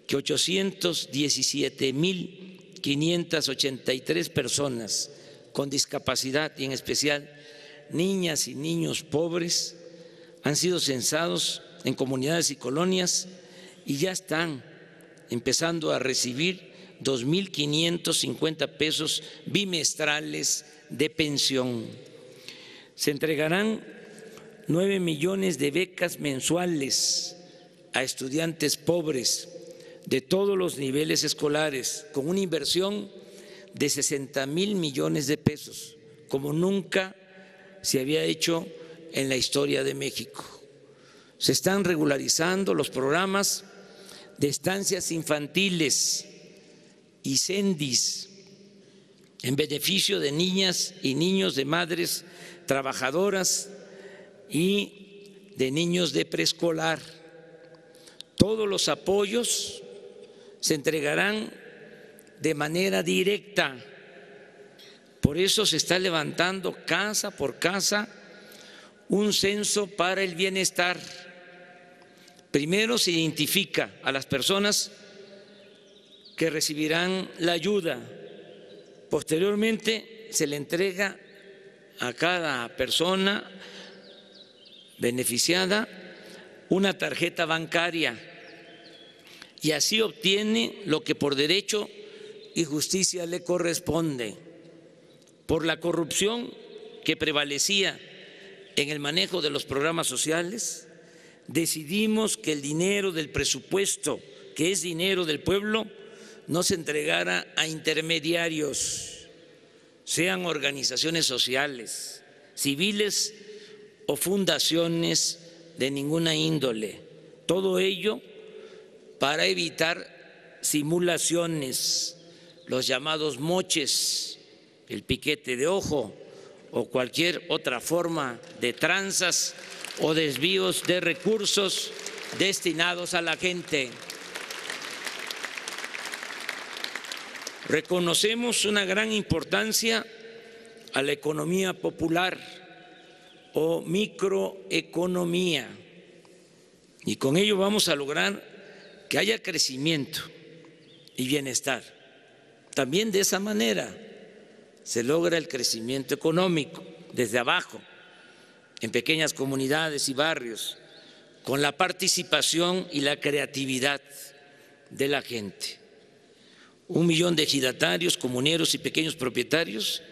Speaker 3: que 817.583 personas con discapacidad y en especial niñas y niños pobres han sido censados en comunidades y colonias y ya están empezando a recibir 2.550 pesos bimestrales de pensión. Se entregarán 9 millones de becas mensuales a estudiantes pobres de todos los niveles escolares, con una inversión de 60,000 millones de pesos, como nunca se había hecho en la historia de México. Se están regularizando los programas de estancias infantiles y CENDIS en beneficio de niñas y niños de madres trabajadoras y de niños de preescolar. Todos los apoyos se entregarán de manera directa. Por eso se está levantando casa por casa un censo para el bienestar. Primero se identifica a las personas que recibirán la ayuda. Posteriormente se le entrega a cada persona beneficiada una tarjeta bancaria y así obtiene lo que por derecho y justicia le corresponde. Por la corrupción que prevalecía en el manejo de los programas sociales, decidimos que el dinero del presupuesto, que es dinero del pueblo, no se entregara a intermediarios, sean organizaciones sociales, civiles o fundaciones de ninguna índole. Todo ello para evitar simulaciones, los llamados moches, el piquete de ojo o cualquier otra forma de tranzas o desvíos de recursos destinados a la gente. Reconocemos una gran importancia a la economía popular o microeconomía y con ello vamos a lograr que haya crecimiento y bienestar. También de esa manera se logra el crecimiento económico desde abajo, en pequeñas comunidades y barrios, con la participación y la creatividad de la gente. 1 millón de ejidatarios, comuneros y pequeños propietarios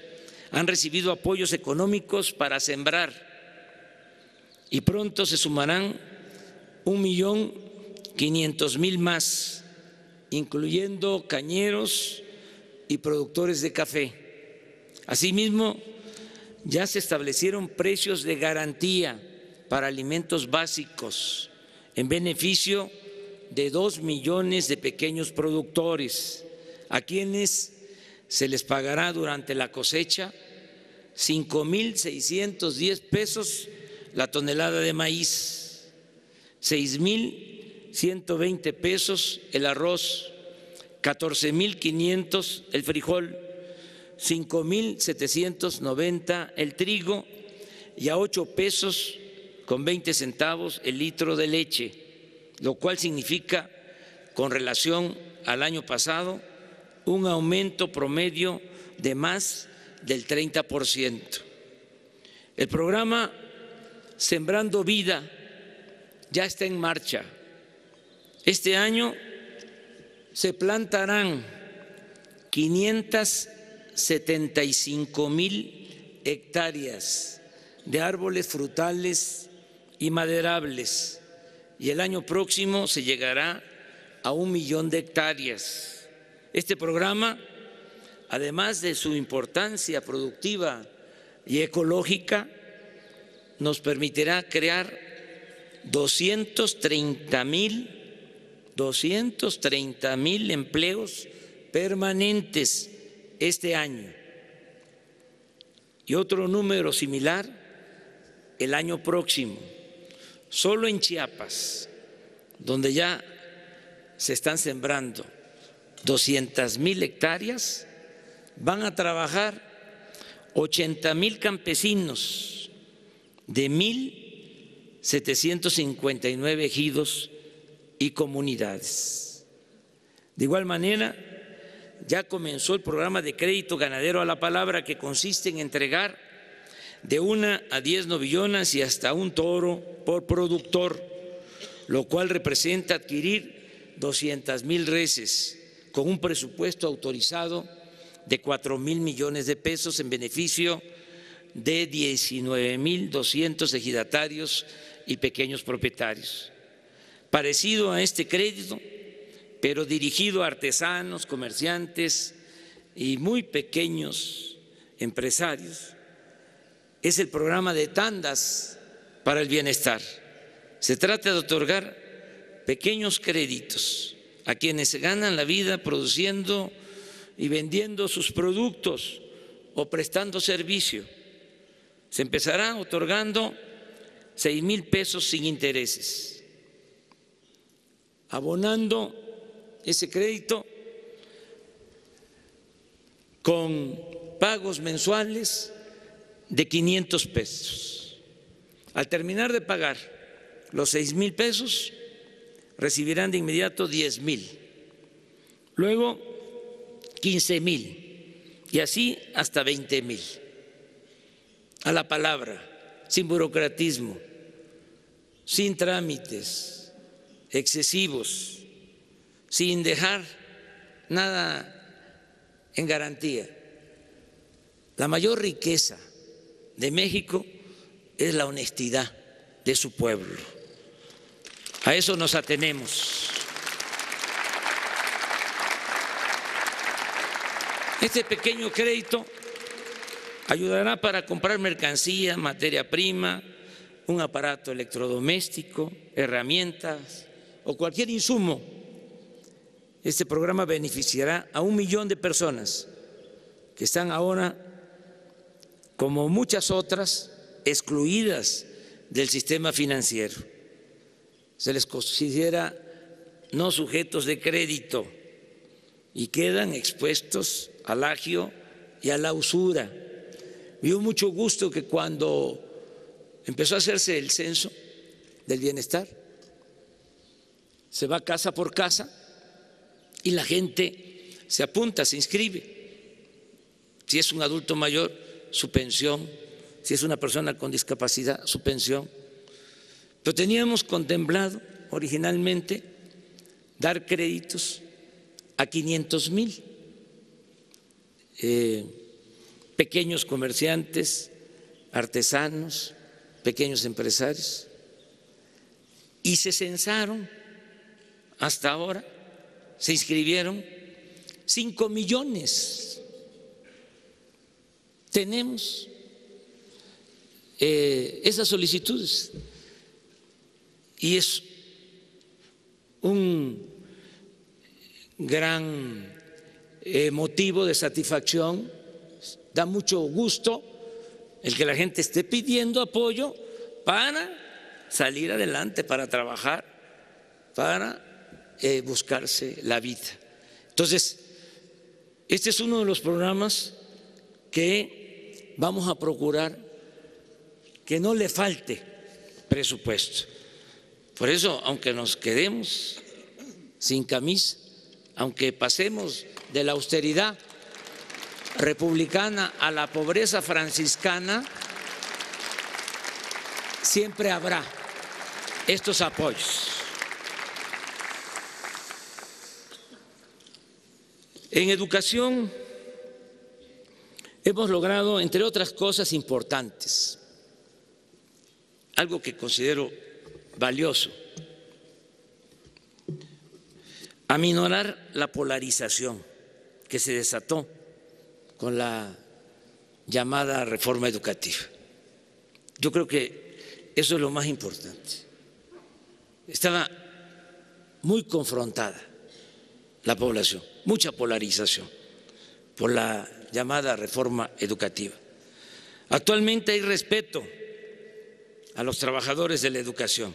Speaker 3: han recibido apoyos económicos para sembrar y pronto se sumarán 1.500.000 más, incluyendo cañeros y productores de café. Asimismo, ya se establecieron precios de garantía para alimentos básicos en beneficio de 2 millones de pequeños productores, a quienes se les pagará durante la cosecha 5.610 pesos la tonelada de maíz, 6.120 pesos el arroz, 14.500 el frijol, 5.790 el trigo y a 8 pesos con 20 centavos el litro de leche, lo cual significa con relación al año pasado, un aumento promedio de más del 30%. El programa Sembrando Vida ya está en marcha. Este año se plantarán 575,000 hectáreas de árboles frutales y maderables, y el año próximo se llegará a 1 millón de hectáreas. Este programa, además de su importancia productiva y ecológica, nos permitirá crear 230,000 empleos permanentes este año, y otro número similar el año próximo. Solo en Chiapas, donde ya se están sembrando 200,000 hectáreas, van a trabajar 80,000 campesinos de 1,759 ejidos y comunidades. De igual manera, ya comenzó el programa de crédito ganadero a la palabra, que consiste en entregar de 1 a 10 novillonas y hasta un toro por productor, lo cual representa adquirir 200,000 reses con un presupuesto autorizado de 4,000 millones de pesos en beneficio de 19,200 ejidatarios y pequeños propietarios. Parecido a este crédito, pero dirigido a artesanos, comerciantes y muy pequeños empresarios, es el programa de tandas para el bienestar. Se trata de otorgar pequeños créditos a quienes se ganan la vida produciendo y vendiendo sus productos o prestando servicio. Se empezará otorgando 6,000 pesos sin intereses. Abonando ese crédito con pagos mensuales de 500 pesos. Al terminar de pagar los 6,000 pesos, recibirán de inmediato 10,000, luego 15,000 y así hasta 20,000. A la palabra, sin burocratismo, sin trámites excesivos, sin dejar nada en garantía. La mayor riqueza de México es la honestidad de su pueblo. A eso nos atenemos. Este pequeño crédito ayudará para comprar mercancía, materia prima, un aparato electrodoméstico, herramientas o cualquier insumo. Este programa beneficiará a 1 millón de personas que están ahora, como muchas otras, excluidas del sistema financiero. Se les considera no sujetos de crédito y quedan expuestos al agio y a la usura. Me dio mucho gusto que cuando empezó a hacerse el censo del bienestar, se va casa por casa y la gente se apunta, se inscribe. Si es un adulto mayor, su pensión; si es una persona con discapacidad, su pensión. Pero teníamos contemplado originalmente dar créditos a 500,000 pequeños comerciantes, artesanos, pequeños empresarios, y se censaron hasta ahora, se inscribieron 5 millones. Tenemos esas solicitudes y es un gran motivo de satisfacción. Da mucho gusto el que la gente esté pidiendo apoyo para salir adelante, para trabajar, para buscarse la vida. Entonces, este es uno de los programas que vamos a procurar que no le falte presupuesto. Por eso, aunque nos quedemos sin camisa, aunque pasemos de la austeridad republicana a la pobreza franciscana, siempre habrá estos apoyos. En educación hemos logrado, entre otras cosas importantes, algo que considero valioso: aminorar la polarización que se desató con la llamada reforma educativa. Yo creo que eso es lo más importante. Estaba muy confrontada la población, mucha polarización por la llamada reforma educativa. Actualmente hay respeto a los trabajadores de la educación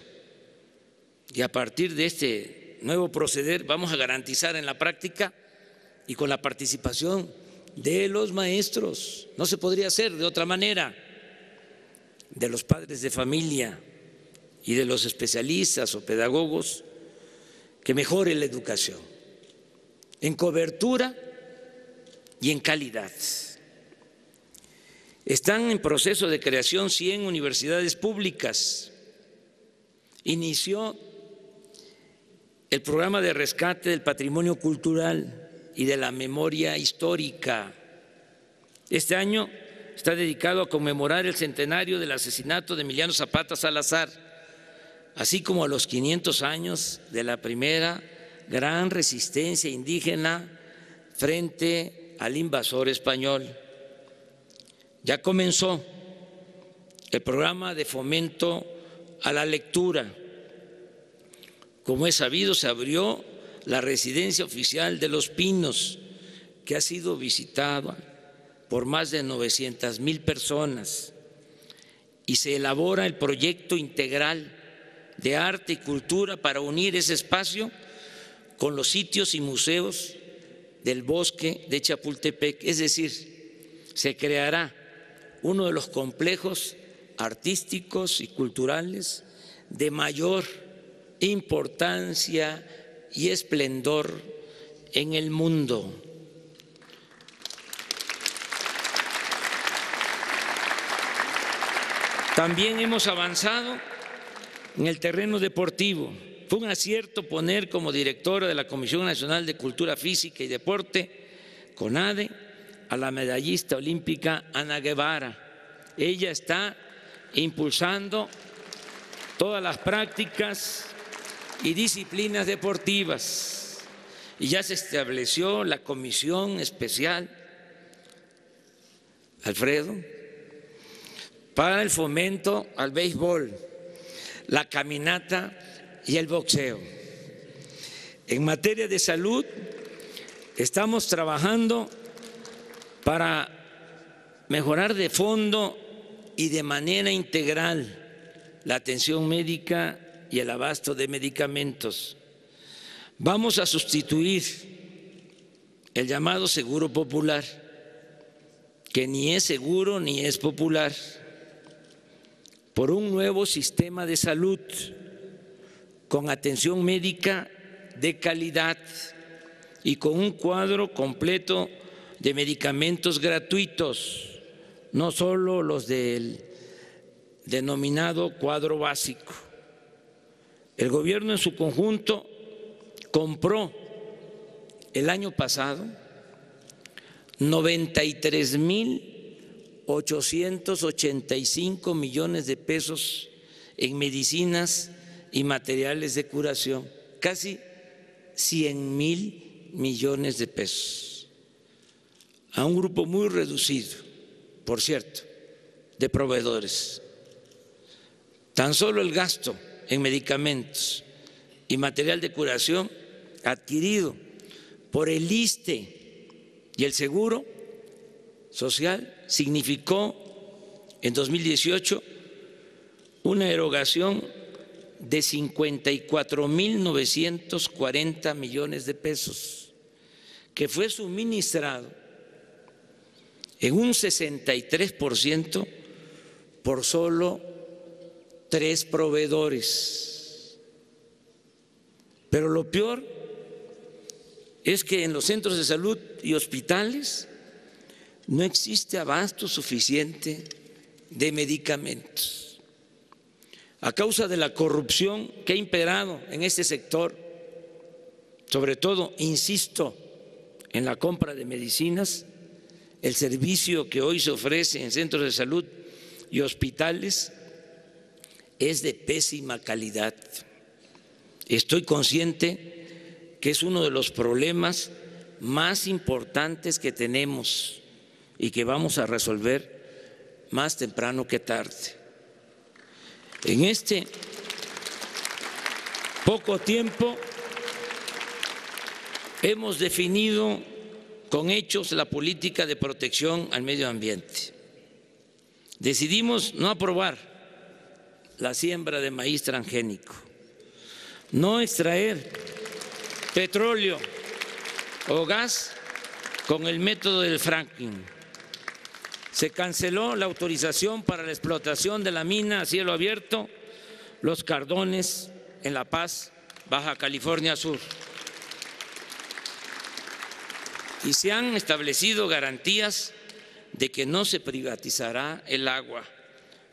Speaker 3: y a partir de este nuevo proceder vamos a garantizar en la práctica y con la participación de los maestros, no se podría hacer de otra manera, de los padres de familia y de los especialistas o pedagogos, que mejore la educación en cobertura y en calidad. Están en proceso de creación 100 universidades públicas. Inició el programa de rescate del patrimonio cultural y de la memoria histórica. Este año está dedicado a conmemorar el centenario del asesinato de Emiliano Zapata Salazar, así como a los 500 años de la primera gran resistencia indígena frente al invasor español. Ya comenzó el programa de fomento a la lectura. Como es sabido, se abrió la residencia oficial de Los Pinos, que ha sido visitada por más de 900,000 personas, y se elabora el proyecto integral de arte y cultura para unir ese espacio con los sitios y museos del bosque de Chapultepec. Es decir, se creará uno de los complejos artísticos y culturales de mayor importancia y esplendor en el mundo. También hemos avanzado en el terreno deportivo. Fue un acierto poner como directora de la Comisión Nacional de Cultura Física y Deporte, CONADE, a la medallista olímpica Ana Guevara. Ella está impulsando todas las prácticas y disciplinas deportivas y ya se estableció la comisión especial, Alfredo, para el fomento al béisbol, la caminata y el boxeo. En materia de salud, estamos trabajando para mejorar de fondo y de manera integral la atención médica y el abasto de medicamentos. Vamos a sustituir el llamado seguro popular, que ni es seguro ni es popular, por un nuevo sistema de salud con atención médica de calidad y con un cuadro completo de medicamentos gratuitos, no solo los del denominado cuadro básico. El gobierno en su conjunto compró el año pasado 93,885 millones de pesos en medicinas y materiales de curación, casi 100,000 millones de pesos, a un grupo muy reducido, por cierto, de proveedores. Tan solo el gasto en medicamentos y material de curación adquirido por el ISSSTE y el Seguro Social significó en 2018 una erogación de 54,940 millones de pesos, que fue suministrado en un 63% por solo 3 proveedores. Pero lo peor es que en los centros de salud y hospitales no existe abasto suficiente de medicamentos. A causa de la corrupción que ha imperado en este sector, sobre todo, insisto, en la compra de medicinas, el servicio que hoy se ofrece en centros de salud y hospitales es de pésima calidad. Estoy consciente que es uno de los problemas más importantes que tenemos y que vamos a resolver más temprano que tarde. En este poco tiempo hemos definido con hechos la política de protección al medio ambiente. Decidimos no aprobar la siembra de maíz transgénico, no extraer petróleo o gas con el método del fracking. Se canceló la autorización para la explotación de la mina a cielo abierto Los Cardones en La Paz, Baja California Sur. Y se han establecido garantías de que no se privatizará el agua.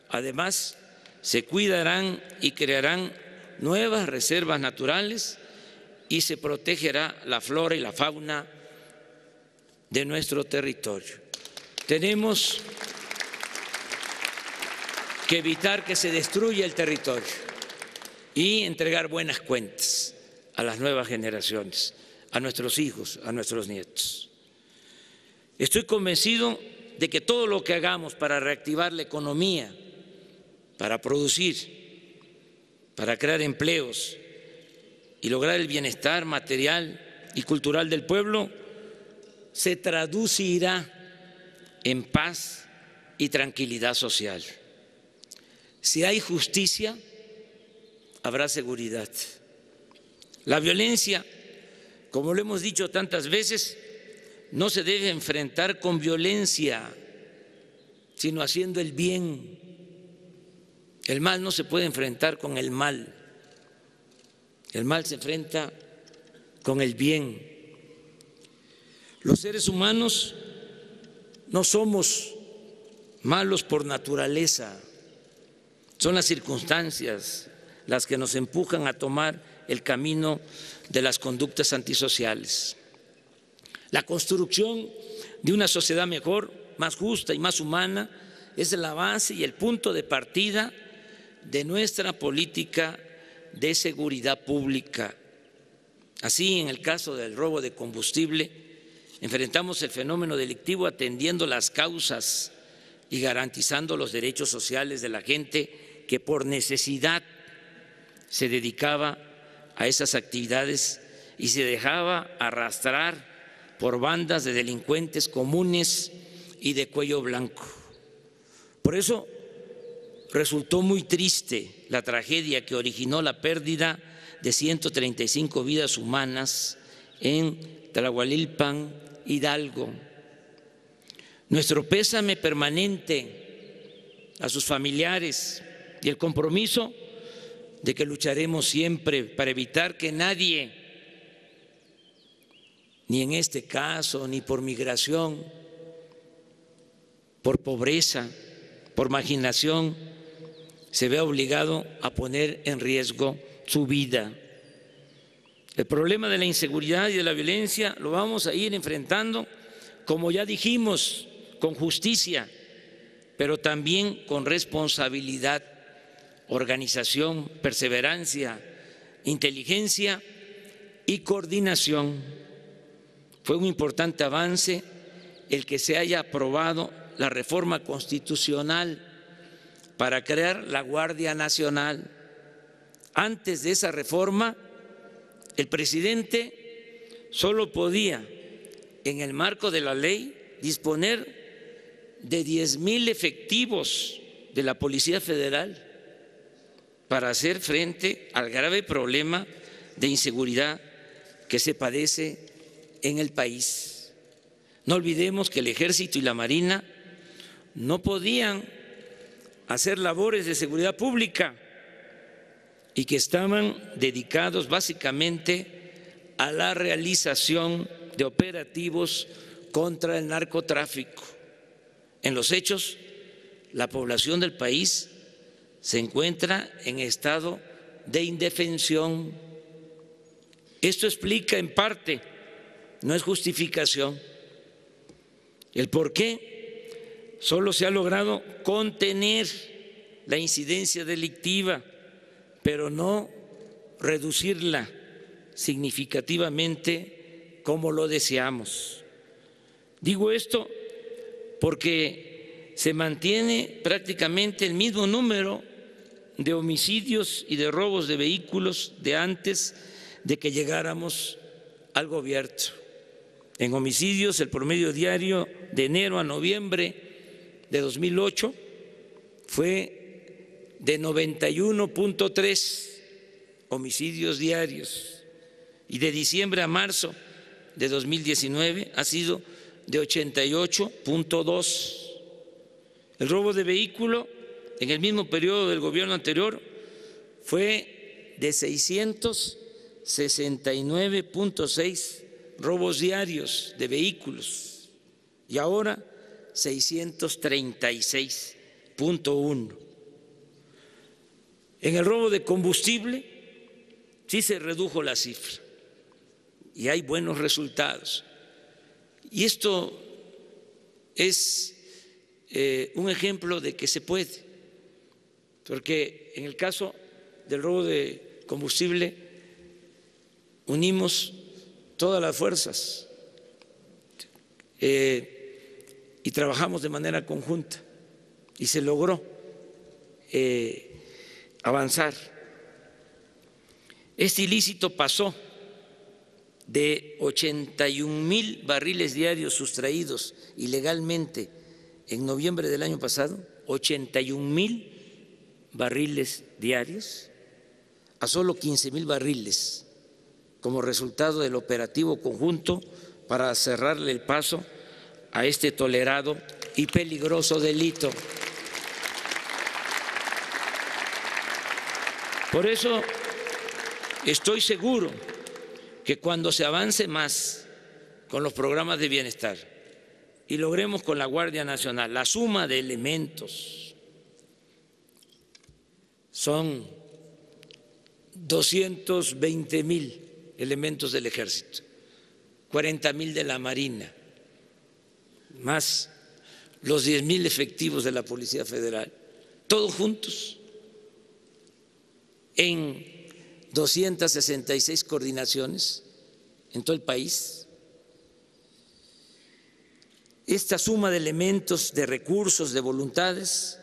Speaker 3: Además, se cuidarán y crearán nuevas reservas naturales y se protegerá la flora y la fauna de nuestro territorio. Tenemos que evitar que se destruya el territorio y entregar buenas cuentas a las nuevas generaciones, a nuestros hijos, a nuestros nietos. Estoy convencido de que todo lo que hagamos para reactivar la economía, para producir, para crear empleos y lograr el bienestar material y cultural del pueblo, se traducirá en paz y tranquilidad social. Si hay justicia, habrá seguridad. La violencia, como lo hemos dicho tantas veces, no se debe enfrentar con violencia, sino haciendo el bien. El mal no se puede enfrentar con el mal. El mal se enfrenta con el bien. Los seres humanos no somos malos por naturaleza, son las circunstancias las que nos empujan a tomar el camino de las conductas antisociales. La construcción de una sociedad mejor, más justa y más humana es la base y el punto de partida de nuestra política de seguridad pública. Así, en el caso del robo de combustible, enfrentamos el fenómeno delictivo atendiendo las causas y garantizando los derechos sociales de la gente que por necesidad se dedicaba a esas actividades y se dejaba arrastrar por bandas de delincuentes comunes y de cuello blanco. Por eso resultó muy triste la tragedia que originó la pérdida de 135 vidas humanas en Tlahualilpan, Hidalgo. Nuestro pésame permanente a sus familiares y el compromiso de que lucharemos siempre para evitar que nadie, ni en este caso, ni por migración, por pobreza, por marginación, se vea obligado a poner en riesgo su vida. El problema de la inseguridad y de la violencia lo vamos a ir enfrentando, como ya dijimos, con justicia, pero también con responsabilidad, organización, perseverancia, inteligencia y coordinación. Fue un importante avance el que se haya aprobado la reforma constitucional para crear la Guardia Nacional. Antes de esa reforma, el presidente solo podía, en el marco de la ley, disponer de 10,000 efectivos de la Policía Federal para hacer frente al grave problema de inseguridad que se padece en el país. No olvidemos que el Ejército y la Marina no podían hacer labores de seguridad pública y que estaban dedicados básicamente a la realización de operativos contra el narcotráfico. En los hechos, la población del país se encuentra en estado de indefensión. Esto explica en parte, no es justificación, el por qué solo se ha logrado contener la incidencia delictiva, pero no reducirla significativamente como lo deseamos. Digo esto porque se mantiene prácticamente el mismo número de homicidios y de robos de vehículos de antes de que llegáramos al gobierno. En homicidios, el promedio diario de enero a noviembre de 2008 fue de 91.3 homicidios diarios y de diciembre a marzo de 2019 ha sido de 88.2. El robo de vehículo en el mismo periodo del gobierno anterior fue de 669.6 robos diarios de vehículos y ahora 636.1. En el robo de combustible sí se redujo la cifra y hay buenos resultados. Y esto es un ejemplo de que se puede, porque en el caso del robo de combustible unimos todas las fuerzas y trabajamos de manera conjunta y se logró avanzar. Este ilícito pasó de 81,000 barriles diarios sustraídos ilegalmente en noviembre del año pasado, 81,000 barriles diarios, a solo 15,000 barriles como resultado del operativo conjunto para cerrarle el paso a este tolerado y peligroso delito. Por eso estoy seguro que cuando se avance más con los programas de bienestar y logremos con la Guardia Nacional la suma de elementos, son 220,000 elementos del Ejército, 40,000 de la Marina, más los 10,000 efectivos de la Policía Federal, todos juntos en 266 coordinaciones en todo el país. Esta suma de elementos, de recursos, de voluntades,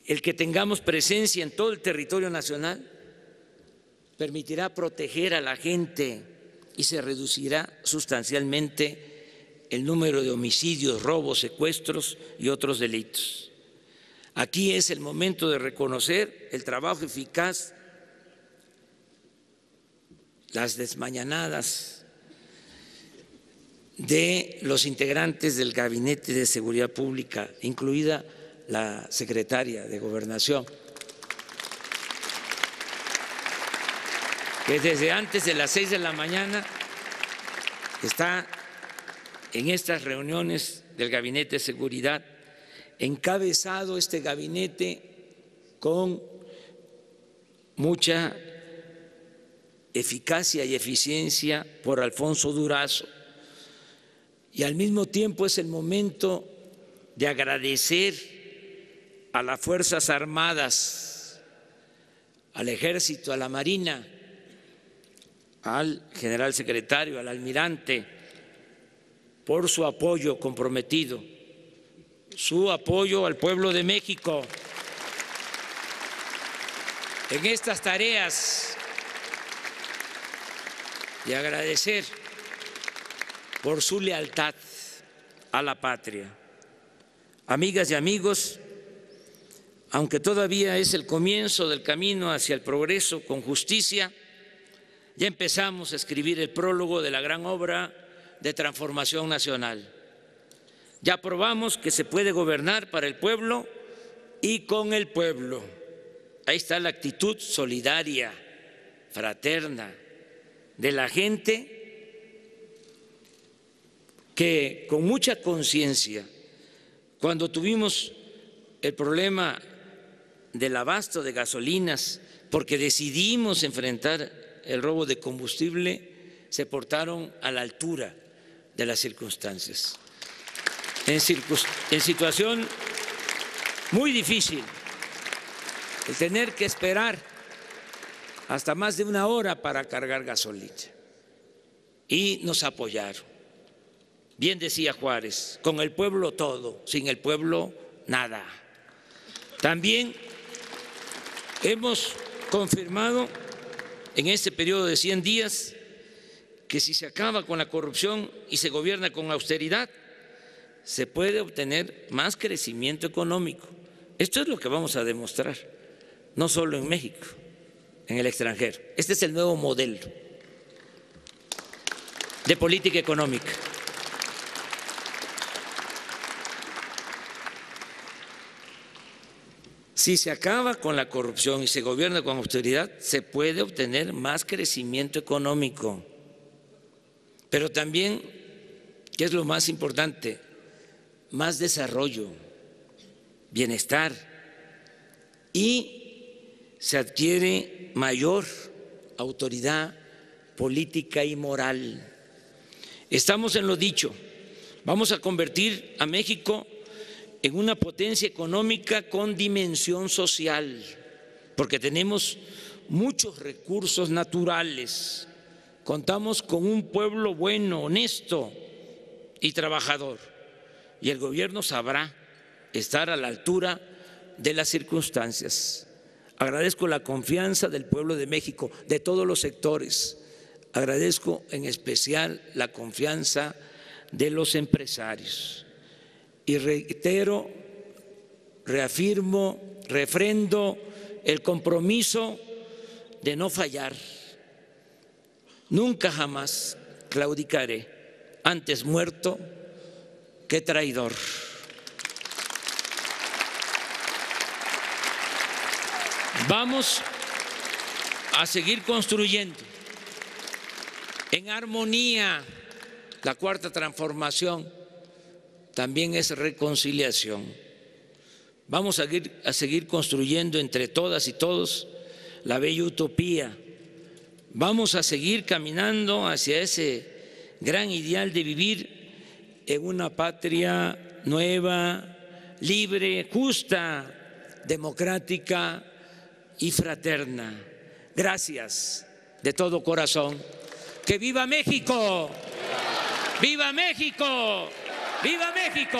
Speaker 3: el que tengamos presencia en todo el territorio nacional, permitirá proteger a la gente y se reducirá sustancialmente el número de homicidios, robos, secuestros y otros delitos. Aquí es el momento de reconocer el trabajo eficaz, las desmañanadas de los integrantes del Gabinete de Seguridad Pública, incluida la secretaria de Gobernación, que desde antes de las 6 de la mañana está en estas reuniones del Gabinete de Seguridad, encabezado este gabinete con mucha eficacia y eficiencia por Alfonso Durazo. Y al mismo tiempo es el momento de agradecer a las Fuerzas Armadas, al Ejército, a la Marina, al general secretario, al almirante, por su apoyo comprometido, su apoyo al pueblo de México en estas tareas, y agradecer por su lealtad a la patria. Amigas y amigos, aunque todavía es el comienzo del camino hacia el progreso con justicia, ya empezamos a escribir el prólogo de la gran obra de transformación nacional. Ya probamos que se puede gobernar para el pueblo y con el pueblo. Ahí está la actitud solidaria, fraterna, de la gente que con mucha conciencia, cuando tuvimos el problema del abasto de gasolinas, porque decidimos enfrentar el robo de combustible, se portaron a la altura de las circunstancias. En situación muy difícil, el tener que esperar hasta más de una hora para cargar gasolina. Y nos apoyaron. Bien decía Juárez, con el pueblo todo, sin el pueblo nada. También hemos confirmado en este periodo de 100 días que si se acaba con la corrupción y se gobierna con austeridad, se puede obtener más crecimiento económico. Esto es lo que vamos a demostrar, no solo en México, en el extranjero. Este es el nuevo modelo de política económica. Si se acaba con la corrupción y se gobierna con austeridad, se puede obtener más crecimiento económico. Pero también, ¿qué es lo más importante? Más desarrollo, bienestar, y se adquiere mayor autoridad política y moral. Estamos en lo dicho, vamos a convertir a México en una potencia económica con dimensión social, porque tenemos muchos recursos naturales, contamos con un pueblo bueno, honesto y trabajador, y el gobierno sabrá estar a la altura de las circunstancias. Agradezco la confianza del pueblo de México, de todos los sectores. Agradezco en especial la confianza de los empresarios. Y reitero, reafirmo, refrendo el compromiso de no fallar. Nunca jamás claudicaré, antes muerto que traidor. Vamos a seguir construyendo en armonía. La cuarta transformación también es reconciliación. Vamos a seguir construyendo entre todas y todos la bella utopía. Vamos a seguir caminando hacia ese gran ideal de vivir en una patria nueva, libre, justa, democrática y fraterna. Gracias de todo corazón. ¡Que viva México! ¡Viva México! ¡Viva México!